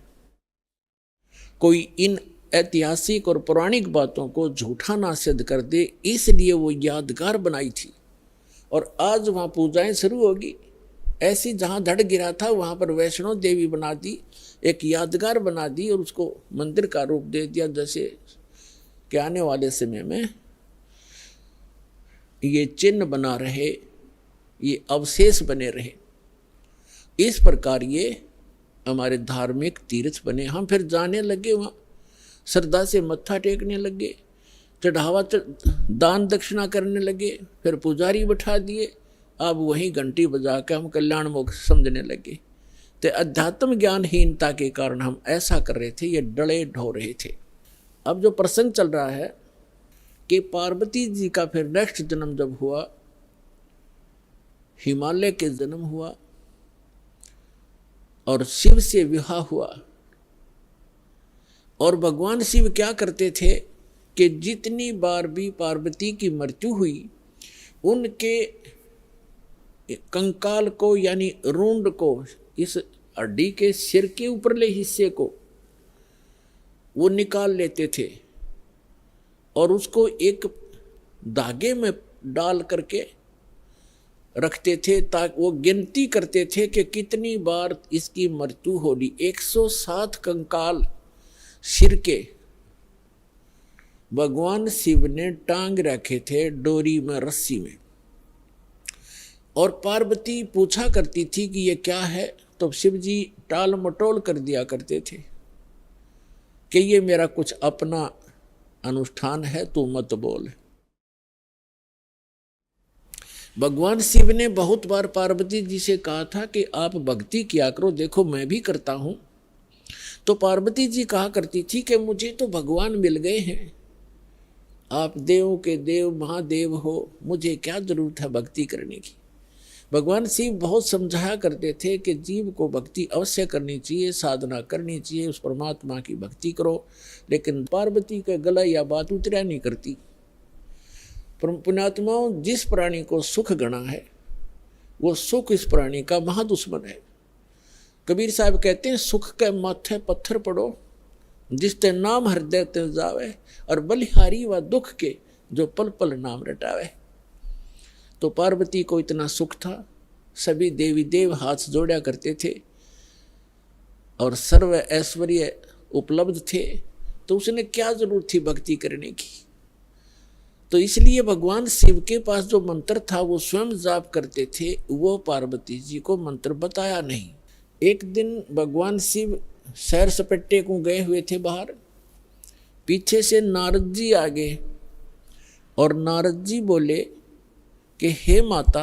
कोई इन ऐतिहासिक और पौराणिक बातों को झूठा ना सिद्ध कर दे, इसलिए वो यादगार बनाई थी। और आज वहाँ पूजाएं शुरू होगी। ऐसी जहाँ धड़ गिरा था वहाँ पर वैष्णो देवी बना दी, एक यादगार बना दी और उसको मंदिर का रूप दे दिया, जैसे कि आने वाले समय में ये चिन्ह बना रहे, ये अवशेष बने रहे। इस प्रकार ये हमारे धार्मिक तीर्थ बने। हम फिर जाने लगे, वहाँ श्रद्धा से मत्था टेकने लगे, चढ़ावा दान दक्षिणा करने लगे, फिर पुजारी बैठा दिए, अब वहीं घंटी बजा के हम कल्याण मोक्ष समझने लगे। तो अध्यात्म ज्ञानहीनता के कारण हम ऐसा कर रहे थे, ये डले ढो रहे थे। अब जो प्रसंग चल रहा है कि पार्वती जी का फिर नेक्स्ट जन्म जब हुआ, हिमालय के जन्म हुआ और शिव से विवाह हुआ। और भगवान शिव क्या करते थे कि जितनी बार भी पार्वती की मृत्यु हुई, उनके कंकाल को यानी रूंड को, इस हड्डी के सिर के ऊपरले हिस्से को वो निकाल लेते थे और उसको एक धागे में डाल करके रखते थे, ताकि वो गिनती करते थे कि कितनी बार इसकी मृत्यु होगी। 107 कंकाल सिर के भगवान शिव ने टांग रखे थे डोरी में, रस्सी में। और पार्वती पूछा करती थी कि ये क्या है, तो शिव जी टाल मटोल कर दिया करते थे कि ये मेरा कुछ अपना अनुष्ठान है, तू मत बोल। भगवान शिव ने बहुत बार पार्वती जी से कहा था कि आप भक्ति किया करो, देखो मैं भी करता हूं। तो पार्वती जी कहा करती थी कि मुझे तो भगवान मिल गए हैं, आप देवों के देव महादेव हो, मुझे क्या जरूरत है भक्ति करने की। भगवान शिव बहुत समझाया करते थे कि जीव को भक्ति अवश्य करनी चाहिए, साधना करनी चाहिए, उस परमात्मा की भक्ति करो। लेकिन पार्वती का गला या बात उतरा नहीं करती। पुण्यात्माओं, जिस प्राणी को सुख गणा है वो सुख इस प्राणी का महादुश्मन है। कबीर साहब कहते हैं, सुख के माथे पत्थर पड़ो जिसते नाम हृदय ते जावे, और बलिहारी व दुख के जो पल पल नाम रटावे। तो पार्वती को इतना सुख था, सभी देवी देव हाथ जोड़ा करते थे और सर्व ऐश्वर्य उपलब्ध थे, तो उसने क्या जरूरत थी भक्ति करने की। तो इसलिए भगवान शिव के पास जो मंत्र था वो स्वयं जाप करते थे, वो पार्वती जी को मंत्र बताया नहीं। एक दिन भगवान शिव सैर सपट्टे को गए हुए थे बाहर, पीछे से नारद जी आ गए और नारद जी बोले कि हे माता,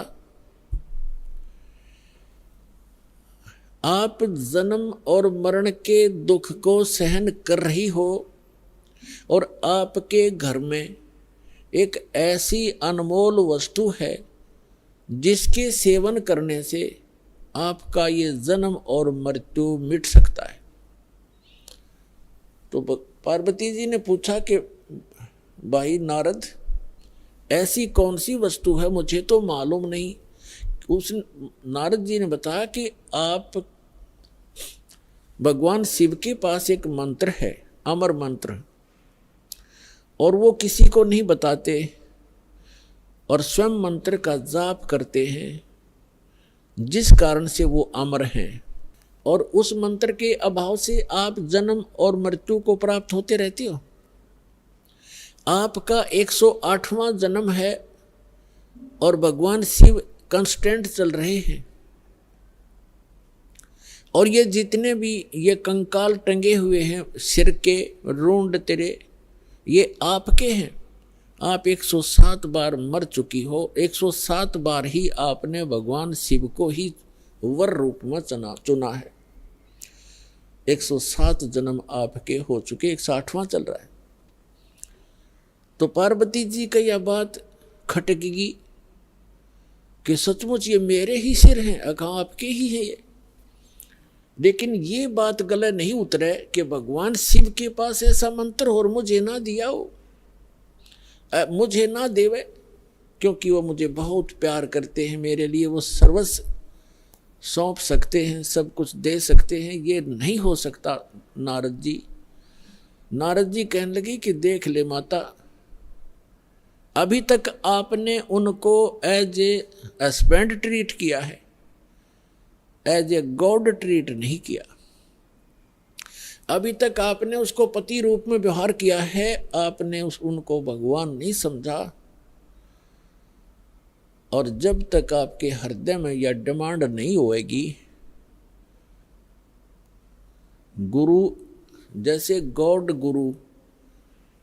आप जन्म और मरण के दुख को सहन कर रही हो और आपके घर में एक ऐसी अनमोल वस्तु है जिसके सेवन करने से आपका ये जन्म और मृत्यु मिट सकता है। तो पार्वती जी ने पूछा कि भाई नारद, ऐसी कौन सी वस्तु है, मुझे तो मालूम नहीं। उस नारद जी ने बताया कि आप भगवान शिव के पास एक मंत्र है, अमर मंत्र, और वो किसी को नहीं बताते और स्वयं मंत्र का जाप करते हैं, जिस कारण से वो अमर हैं। और उस मंत्र के अभाव से आप जन्म और मृत्यु को प्राप्त होते रहते हो। आपका 108वां जन्म है और भगवान शिव कांस्टेंट चल रहे हैं, और ये जितने भी ये कंकाल टंगे हुए हैं सिर के रूंड तेरे, ये आपके हैं। आप 107 बार मर चुकी हो, 107 बार ही आपने भगवान शिव को ही वर रूप में चुना है। 107 जन्म आपके हो चुके, 108वां चल रहा है। तो पार्वती जी का यह बात खटकेगी कि सचमुच ये मेरे ही सिर हैं, अगर आपके ही हैं ये। लेकिन ये बात गले नहीं उतरे कि भगवान शिव के पास ऐसा मंत्र और मुझे ना दिया हो, मुझे ना देवे, क्योंकि वो मुझे बहुत प्यार करते हैं, मेरे लिए वो सर्वस्व सौंप सकते हैं, सब कुछ दे सकते हैं। ये नहीं हो सकता नारद जी। नारद जी कहने लगे कि देख ले माता, अभी तक आपने उनको एज ए हस्बैंड ट्रीट किया है, एज ए गॉड ट्रीट नहीं किया। अभी तक आपने उसको पति रूप में व्यवहार किया है, आपने उनको भगवान नहीं समझा। और जब तक आपके हृदय में यह डिमांड नहीं होएगी, गुरु जैसे गॉड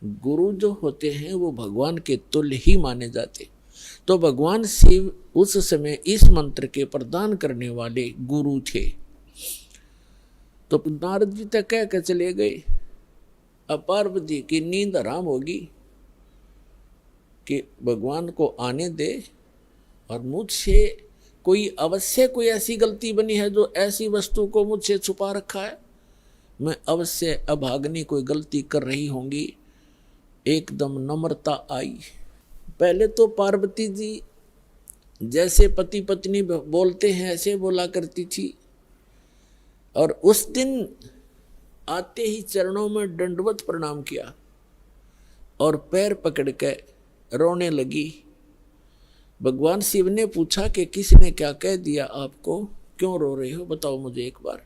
गुरु जो होते हैं वो भगवान के तुल्य ही माने जाते। तो भगवान शिव उस समय इस मंत्र के प्रदान करने वाले गुरु थे। तो नारद जी तक कह के चले गए। अब पार्वती की नींद आराम होगी कि भगवान को आने दे, और मुझसे कोई अवश्य कोई ऐसी गलती बनी है जो ऐसी वस्तु को मुझसे छुपा रखा है, मैं अवश्य अभाग्नि कोई गलती कर रही होंगी। एकदम नम्रता आई। पहले तो पार्वती जी जैसे पति पत्नी बोलते हैं ऐसे बोला करती थी, और उस दिन आते ही चरणों में दंडवत प्रणाम किया और पैर पकड़ के रोने लगी। भगवान शिव ने पूछा कि किसने क्या कह दिया आपको, क्यों रो रहे हो, बताओ मुझे एक बार।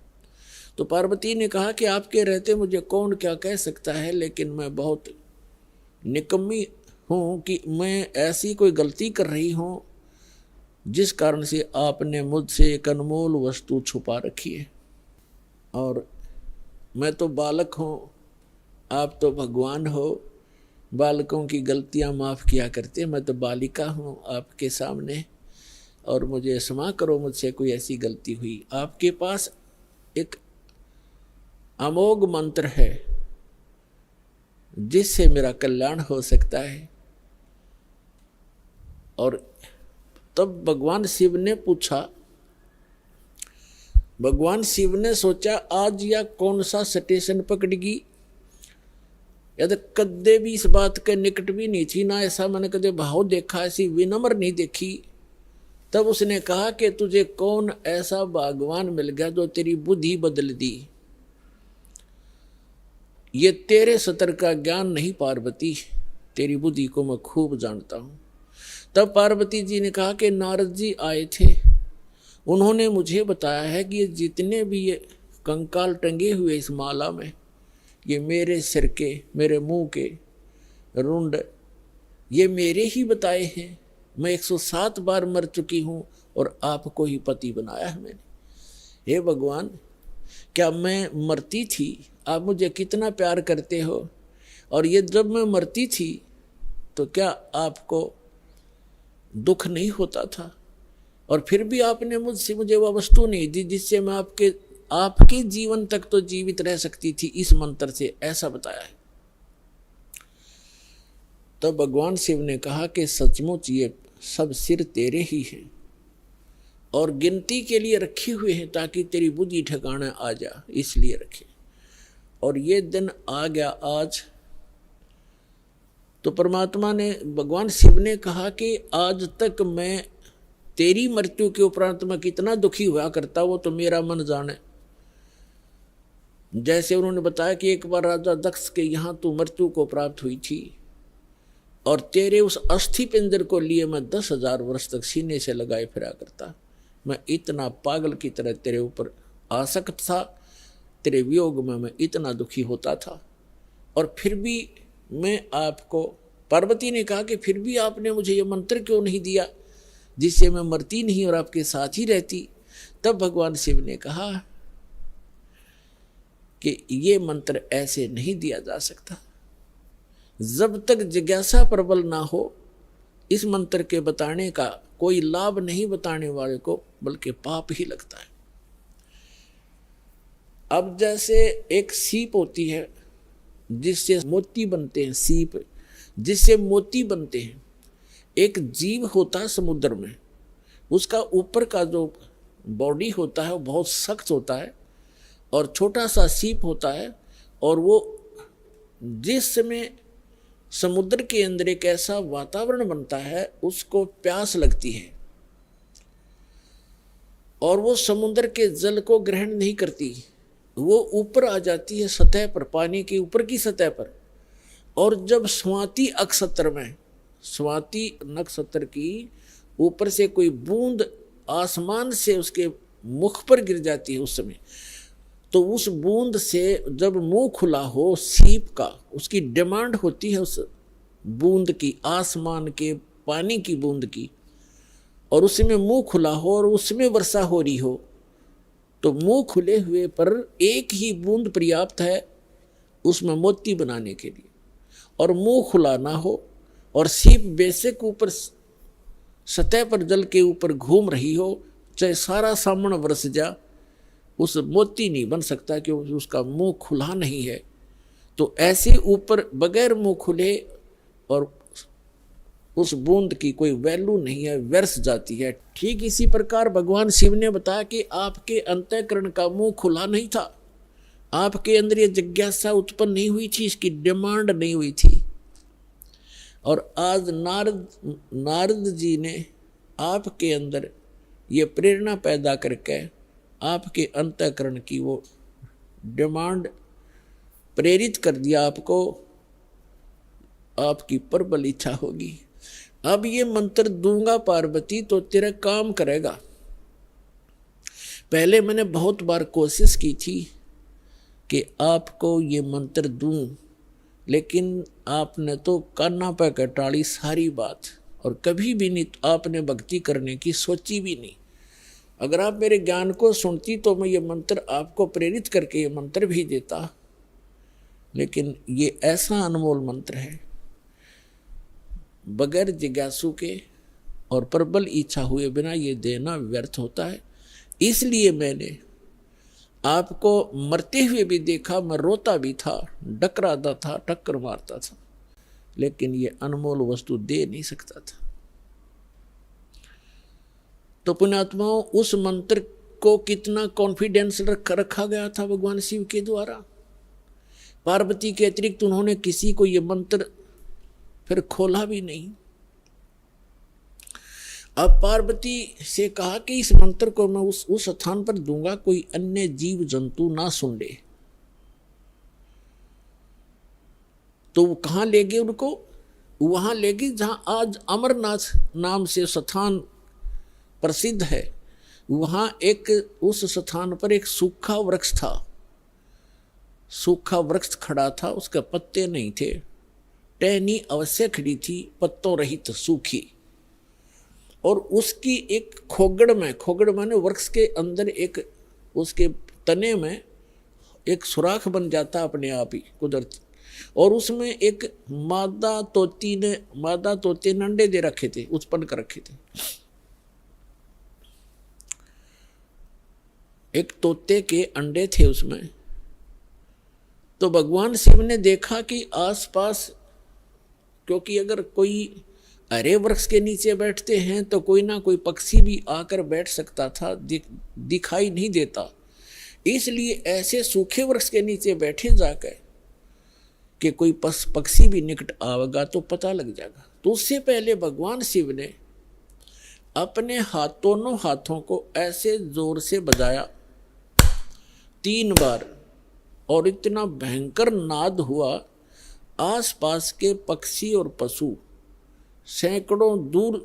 तो पार्वती ने कहा कि आपके रहते मुझे कौन क्या कह सकता है, लेकिन मैं बहुत निकम्मी हूँ कि मैं ऐसी कोई गलती कर रही हूँ जिस कारण से आपने मुझसे एक अनमोल वस्तु छुपा रखी है। और मैं तो बालक हूँ, आप तो भगवान हो, बालकों की गलतियाँ माफ़ किया करते, मैं तो बालिका हूँ आपके सामने, और मुझे क्षमा करो, मुझसे कोई ऐसी गलती हुई। आपके पास एक अमोघ मंत्र है जिससे मेरा कल्याण हो सकता है। और तब भगवान शिव ने पूछा, भगवान शिव ने सोचा आज या कौन सा स्टेशन पकड़ेगी, या तो कदे भी इस बात के निकट भी नहीं थी, ना ऐसा मैंने कदे भाव देखा, ऐसी विनम्र नहीं देखी। तब उसने कहा कि तुझे कौन ऐसा भगवान मिल गया जो तेरी बुद्धि बदल दी। ये तेरे सतर का ज्ञान नहीं पार्वती, तेरी बुद्धि को मैं खूब जानता हूँ। तब पार्वती जी ने कहा कि नारद जी आए थे, उन्होंने मुझे बताया है कि ये जितने भी ये कंकाल टंगे हुए इस माला में, ये मेरे सिर के, मेरे मुंह के रुंड, ये मेरे ही बताए हैं। मैं 107 बार मर चुकी हूँ और आपको ही पति बनाया है मैंने। हे भगवान, क्या मैं मरती थी, आप मुझे कितना प्यार करते हो, और ये जब मैं मरती थी तो क्या आपको दुख नहीं होता था, और फिर भी आपने मुझे वह वस्तु नहीं दी जिससे मैं आपके जीवन तक तो जीवित रह सकती थी, इस मंत्र से, ऐसा बताया है। तो भगवान शिव ने कहा कि सचमुच ये सब सिर तेरे ही हैं और गिनती के लिए रखे हुए हैं ताकि तेरी बुद्धि ठिकाने आ जा, इसलिए रखे। और ये दिन आ गया आज। तो परमात्मा ने, भगवान शिव ने कहा कि आज तक मैं तेरी मृत्यु के उपरांत मैं कितना दुखी हुआ करता, वो तो मेरा मन जाने। जैसे उन्होंने बताया कि एक बार राजा दक्ष के यहाँ तू मृत्यु को प्राप्त हुई थी और तेरे उस अस्थि पिंजर को लिए मैं 10,000 वर्ष तक सीने से लगाए फिरा करता। मैं इतना पागल की तरह तेरे ऊपर आसक्त था, तेरे वियोग में मैं इतना दुखी होता था, और फिर भी मैं आपको, पार्वती ने कहा कि फिर भी आपने मुझे ये मंत्र क्यों नहीं दिया जिससे मैं मरती नहीं और आपके साथ ही रहती। तब भगवान शिव ने कहा कि ये मंत्र ऐसे नहीं दिया जा सकता, जब तक जिज्ञासा प्रबल ना हो इस मंत्र के बताने का कोई लाभ नहीं बताने वाले को, बल्कि पाप ही लगता है। अब जैसे एक सीप होती है जिससे मोती बनते हैं, सीप जिससे मोती बनते हैं। एक जीव होता है समुद्र में, उसका ऊपर का जो बॉडी होता है वो बहुत सख्त होता है, और छोटा सा सीप होता है, और वो जिस समय समुद्र के अंदर एक ऐसा वातावरण बनता है, उसको प्यास लगती है और वो समुद्र के जल को ग्रहण नहीं करती, वो ऊपर आ जाती है सतह पर, पानी के ऊपर की सतह पर। और जब स्वाति नक्षत्र में, स्वाति नक्षत्र की ऊपर से कोई बूंद आसमान से उसके मुख पर गिर जाती है उस समय, तो उस बूंद से जब मुंह खुला हो सीप का, उसकी डिमांड होती है उस बूंद की, आसमान के पानी की बूंद की, और उसमें मुंह खुला हो और उसमें वर्षा हो रही हो, तो मुंह खुले हुए पर एक ही बूंद पर्याप्त है उसमें मोती बनाने के लिए, और मुंह खुला ना हो और सीप बेशक ऊपर सतह पर जल के ऊपर घूम रही हो, चाहे सारा सामने बरस जा, उस मोती नहीं बन सकता क्योंकि उसका मुंह खुला नहीं है। तो ऐसे ऊपर बगैर मुंह खुले और उस बूंद की कोई वैल्यू नहीं है, व्यर्थ जाती है। ठीक इसी प्रकार भगवान शिव ने बताया कि आपके अंतःकरण का मुंह खुला नहीं था, आपके अंदर ये जिज्ञासा उत्पन्न नहीं हुई थी, इसकी डिमांड नहीं हुई थी। और आज नारद जी ने आपके अंदर ये प्रेरणा पैदा करके आपके अंतःकरण की वो डिमांड प्रेरित कर दिया, आपको आपकी प्रबल इच्छा होगी। अब ये मंत्र दूंगा पार्वती तो तेरा काम करेगा। पहले मैंने बहुत बार कोशिश की थी कि आपको ये मंत्र दूं, लेकिन आपने तो कान्ना पे कटाड़ी सारी बात, और कभी भी नहीं आपने भक्ति करने की सोची भी नहीं। अगर आप मेरे ज्ञान को सुनती तो मैं ये मंत्र आपको प्रेरित करके ये मंत्र भी देता, लेकिन ये ऐसा अनमोल मंत्र है, बगैर जिज्ञासु के और प्रबल इच्छा हुए बिना ये देना व्यर्थ होता है। इसलिए मैंने आपको मरते हुए भी देखा, मैं रोता भी था, डकराता था, टक्कर मारता था, लेकिन ये अनमोल वस्तु दे नहीं सकता था। तो पुण्यात्माओं, उस मंत्र को कितना कॉन्फिडेंस रखा गया था भगवान शिव के द्वारा। पार्वती के अतिरिक्त उन्होंने किसी को ये मंत्र फिर खोला भी नहीं। अब पार्वती से कहा कि इस मंत्र को मैं उस स्थान पर दूंगा कोई अन्य जीव जंतु ना सुन ले। तो वो कहाँ ले गए उनको? वहाँ ले गए जहाँ आज अमरनाथ नाम से स्थान प्रसिद्ध है। वहाँ एक उस स्थान पर एक सूखा वृक्ष था, सूखा वृक्ष खड़ा था, उसके पत्ते नहीं थे, टहनी अवश्य खड़ी थी, पत्तों रहित सूखी। और उसकी एक खोगड़ माने वृक्ष के अंदर एक उसके तने में एक सुराख बन जाता अपने आप ही कुदरती। और उसमें एक मादा तोते ने अंडे दे रखे थे, उत्पन्न कर रखे थे। एक तोते के अंडे थे उसमें। तो भगवान शिव ने देखा कि आसपास, क्योंकि अगर कोई हरे वृक्ष के नीचे बैठते हैं तो कोई ना कोई पक्षी भी आकर बैठ सकता था, दिखाई नहीं देता। इसलिए ऐसे सूखे वृक्ष के नीचे बैठे जाकर कि कोई पक्षी भी निकट आवेगा तो पता लग जाएगा। तो उससे पहले भगवान शिव ने अपने दोनों हाथों को ऐसे जोर से बजाया 3 बार, और इतना भयंकर नाद हुआ, आसपास के पक्षी और पशु सैकड़ों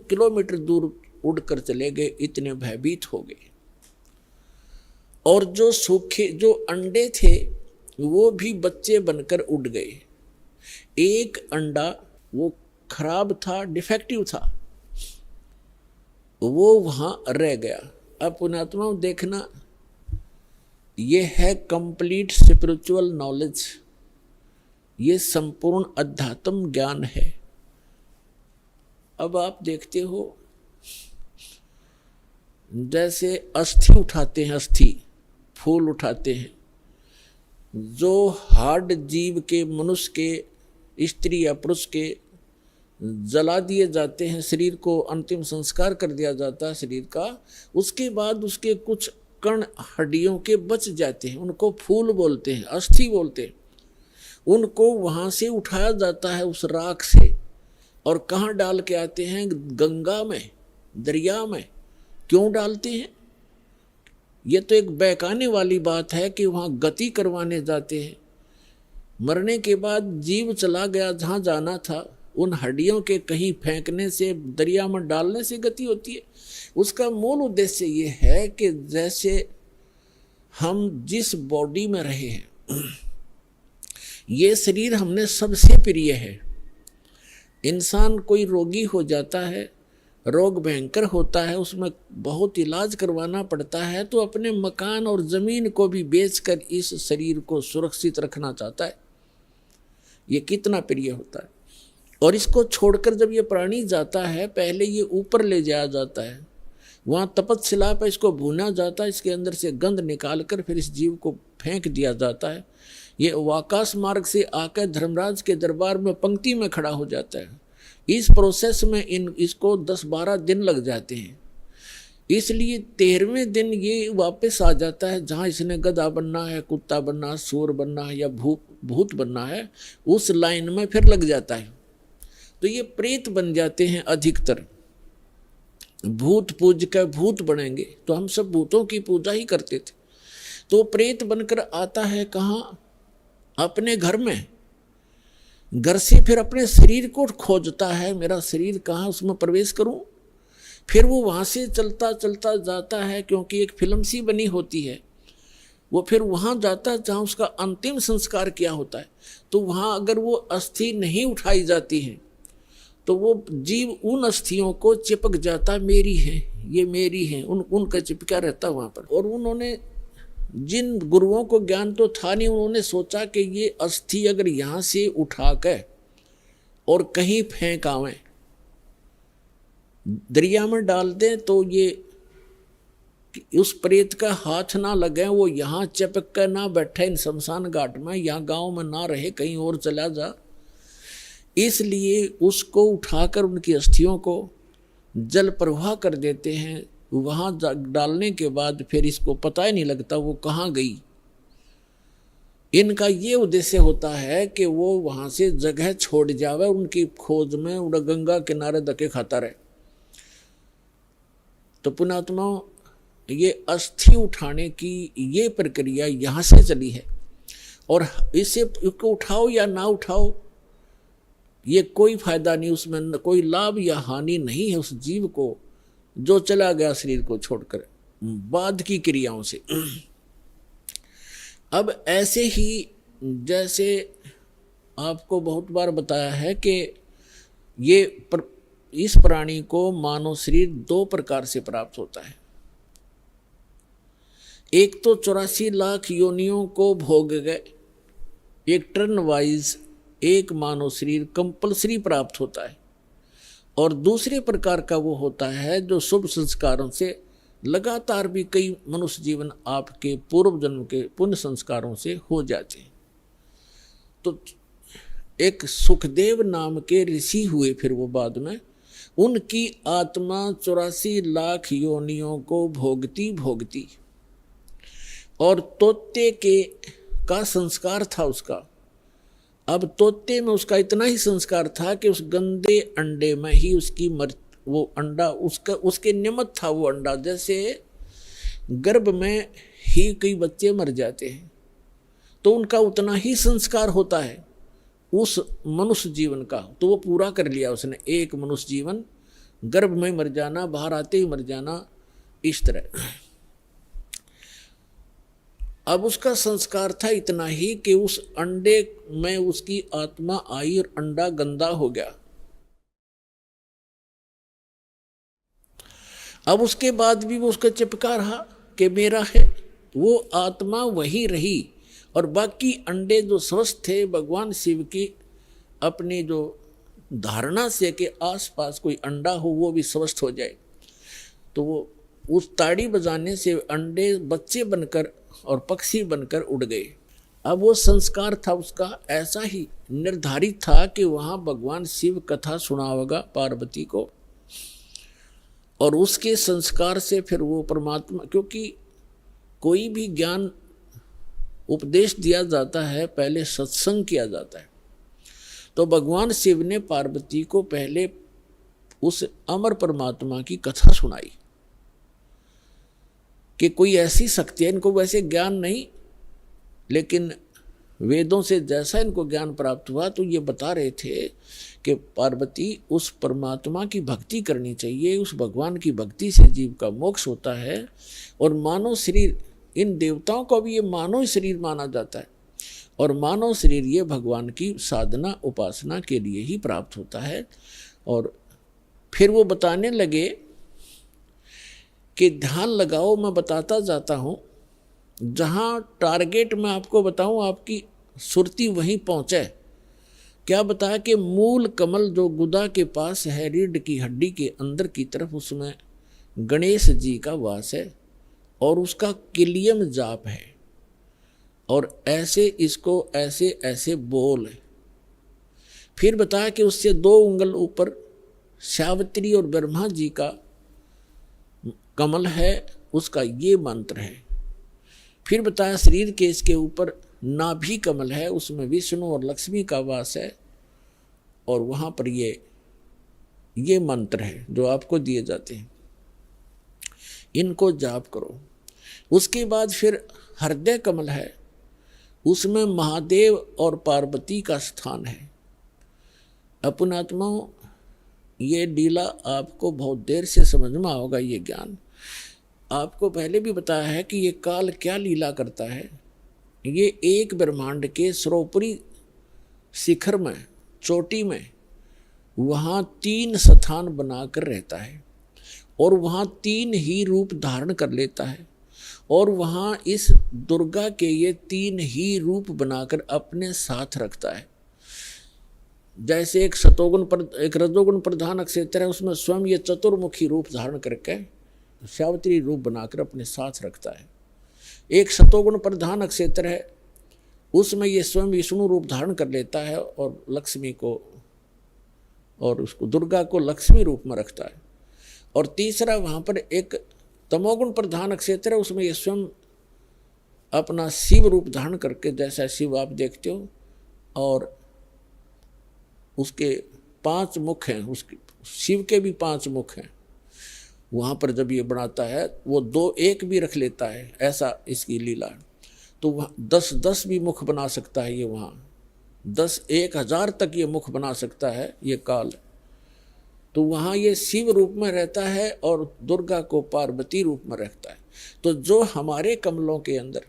किलोमीटर दूर उड़कर चले गए, इतने भयभीत हो गए। और जो अंडे थे वो भी बच्चे बनकर उड़ गए। एक अंडा वो खराब था, डिफेक्टिव था, वो वहां रह गया। अब पुण्यात्मा देखना, ये है कंप्लीट स्पिरिचुअल नॉलेज, ये संपूर्ण अध्यात्म ज्ञान है। अब आप देखते हो जैसे अस्थि उठाते हैं, अस्थि फूल उठाते हैं, जो हार्ड जीव के, मनुष्य के, स्त्री या पुरुष के जला दिए जाते हैं, शरीर को अंतिम संस्कार कर दिया जाता है शरीर का, उसके बाद उसके कुछ कण हड्डियों के बच जाते हैं, उनको फूल बोलते हैं, अस्थि बोलते हैं। उनको वहाँ से उठाया जाता है उस राख से, और कहाँ डाल के आते हैं? गंगा में, दरिया में। क्यों डालते हैं? ये तो एक बहकाने वाली बात है कि वहाँ गति करवाने जाते हैं। मरने के बाद जीव चला गया जहाँ जाना था, उन हड्डियों के कहीं फेंकने से, दरिया में डालने से गति होती है। उसका मूल उद्देश्य ये है कि जैसे हम जिस बॉडी में रहे हैं, ये शरीर हमने सबसे प्रिय है। इंसान कोई रोगी हो जाता है, रोग भयंकर होता है, उसमें बहुत इलाज करवाना पड़ता है, तो अपने मकान और ज़मीन को भी बेचकर इस शरीर को सुरक्षित रखना चाहता है। ये कितना प्रिय होता है। और इसको छोड़कर जब ये प्राणी जाता है, पहले ये ऊपर ले जाया जाता है, वहाँ तपस्शिला पर इसको भूना जाता है, इसके अंदर से गंध निकाल कर फिर इस जीव को फेंक दिया जाता है। ये आकाश मार्ग से आकर धर्मराज के दरबार में पंक्ति में खड़ा हो जाता है। इस प्रोसेस में इसको 10-12 दिन लग जाते हैं। इसलिए 13वें दिन ये वापस आ जाता है जहाँ इसने गधा बनना है, कुत्ता बनना है, सूर बनना है या भूत बनना है, उस लाइन में फिर लग जाता है। तो ये प्रेत बन जाते हैं अधिकतर। भूत पूज कर भूत बनेंगे, तो हम सब भूतों की पूजा ही करते थे। तो प्रेत बनकर आता है कहाँ? अपने घर में। घर से फिर अपने शरीर को खोजता है, मेरा शरीर कहाँ, उसमें प्रवेश करूं। फिर वो वहाँ से चलता चलता जाता है, क्योंकि एक फिल्म सी बनी होती है, वो फिर वहाँ जाता है जहाँ उसका अंतिम संस्कार किया होता है। तो वहाँ अगर वो अस्थि नहीं उठाई जाती है तो वो जीव उन अस्थियों को चिपक जाता, मेरी है, ये मेरी है, उनका चिपका रहता वहाँ पर। और उन्होंने, जिन गुरुओं को ज्ञान तो था नहीं, उन्होंने सोचा कि ये अस्थि अगर यहाँ से उठा कर और कहीं फेंक आवें, दरिया में डाल दें, तो ये उस प्रेत का हाथ ना लगे, वो यहाँ चिपक कर ना बैठे इन शमशान घाट में, यहाँ गांव में ना रहे, कहीं और चला जा। इसलिए उसको उठाकर उनकी अस्थियों को जल प्रवाह कर देते हैं। वहाँ डालने के बाद फिर इसको पता ही नहीं लगता वो कहाँ गई। इनका ये उद्देश्य होता है कि वो वहाँ से जगह छोड़ जावे, उनकी खोज में उड़ा गंगा किनारे धक्के खाता रहे। तो पुण्यात्माओं, ये अस्थि उठाने की ये प्रक्रिया यहाँ से चली है। और इसे उठाओ या ना उठाओ, ये कोई फायदा नहीं, उसमें कोई लाभ या हानि नहीं है उस जीव को जो चला गया शरीर को छोड़कर बाद की क्रियाओं से। अब ऐसे ही जैसे आपको बहुत बार बताया है कि इस प्राणी को मानव शरीर दो प्रकार से प्राप्त होता है। एक तो 84 लाख योनियों को भोग गए, एक टर्न वाइज एक मानव शरीर कंपल्सरी प्राप्त होता है, और दूसरे प्रकार का वो होता है जो शुभ संस्कारों से लगातार भी कई मनुष्य जीवन आपके पूर्व जन्म के पुण्य संस्कारों से हो जाते हैं। तो एक सुखदेव नाम के ऋषि हुए, फिर वो बाद में उनकी आत्मा 84 लाख योनियों को भोगती भोगती, और तोते का संस्कार था उसका। अब तोते में उसका इतना ही संस्कार था कि उस गंदे अंडे में ही उसकी वो अंडा उसके निमित्त था वो अंडा। जैसे गर्भ में ही कई बच्चे मर जाते हैं तो उनका उतना ही संस्कार होता है उस मनुष्य जीवन का, तो वो पूरा कर लिया उसने। एक मनुष्य जीवन गर्भ में मर जाना, बाहर आते ही मर जाना, इस तरह। अब उसका संस्कार था इतना ही कि उस अंडे में उसकी आत्मा आई और अंडा गंदा हो गया। अब उसके बाद भी वो उसका चिपका रहा कि मेरा है, वो आत्मा वही रही, और बाकी अंडे जो स्वस्थ थे भगवान शिव की अपनी जो धारणा से कि आसपास कोई अंडा हो वो भी स्वस्थ हो जाए, तो वो उस ताड़ी बजाने से अंडे बच्चे बनकर और पक्षी बनकर उड़ गए। अब वो संस्कार था उसका ऐसा ही निर्धारित था कि वहाँ भगवान शिव कथा सुनावेगा पार्वती को, और उसके संस्कार से फिर वो परमात्मा, क्योंकि कोई भी ज्ञान उपदेश दिया जाता है पहले सत्संग किया जाता है। तो भगवान शिव ने पार्वती को पहले उस अमर परमात्मा की कथा सुनाई कि कोई ऐसी शक्ति है, इनको वैसे ज्ञान नहीं, लेकिन वेदों से जैसा इनको ज्ञान प्राप्त हुआ तो ये बता रहे थे कि पार्वती उस परमात्मा की भक्ति करनी चाहिए, उस भगवान की भक्ति से जीव का मोक्ष होता है। और मानव शरीर, इन देवताओं को भी ये मानव शरीर माना जाता है, और मानव शरीर ये भगवान की साधना उपासना के लिए ही प्राप्त होता है। और फिर वो बताने लगे कि ध्यान लगाओ, मैं बताता जाता हूँ, जहाँ टारगेट मैं आपको बताऊँ आपकी सुरती वहीं पहुँचे। क्या बताया कि मूल कमल जो गुदा के पास है, रीढ़ की हड्डी के अंदर की तरफ, उसमें गणेश जी का वास है और उसका किलियम जाप है, और ऐसे इसको ऐसे ऐसे बोल है। फिर बताया कि उससे 2 उंगल ऊपर सावित्री और ब्रह्मा जी का कमल है, उसका ये मंत्र है। फिर बताया शरीर के इसके ऊपर नाभि कमल है, उसमें विष्णु और लक्ष्मी का वास है, और वहाँ पर ये मंत्र है जो आपको दिए जाते हैं, इनको जाप करो। उसके बाद फिर हृदय कमल है, उसमें महादेव और पार्वती का स्थान है। अपनात्माओं, ये लीला आपको बहुत देर से समझ में आओगा। ये ज्ञान आपको पहले भी बताया है कि ये काल क्या लीला करता है। ये एक ब्रह्मांड के सर्वोपरि शिखर में, चोटी में, वहाँ 3 स्थान बनाकर रहता है, और वहाँ 3 ही रूप धारण कर लेता है, और वहाँ इस दुर्गा के ये 3 ही रूप बनाकर अपने साथ रखता है। जैसे एक एक रजोगुण प्रधान क्षेत्र है, उसमें स्वयं ये चतुर्मुखी रूप धारण करके सावित्री रूप बनाकर अपने साथ रखता है। एक सतोगुण प्रधान क्षेत्र है, उसमें ये स्वयं विष्णु रूप धारण कर लेता है और लक्ष्मी को, और उसको दुर्गा को लक्ष्मी रूप में रखता है। और तीसरा वहाँ पर एक तमोगुण प्रधान क्षेत्र है, उसमें ये स्वयं अपना शिव रूप धारण करके, जैसा शिव आप देखते हो, और उसके 5 मुख हैं, उसके शिव के भी 5 मुख हैं। वहाँ पर जब ये बनाता है वो 2-1 भी रख लेता है, ऐसा इसकी लीला। तो वहाँ 10-10 भी मुख बना सकता है ये वहाँ। 10,000 तक ये मुख बना सकता है ये काल। तो वहाँ ये शिव रूप में रहता है और दुर्गा को पार्वती रूप में रखता है। तो जो हमारे कमलों के अंदर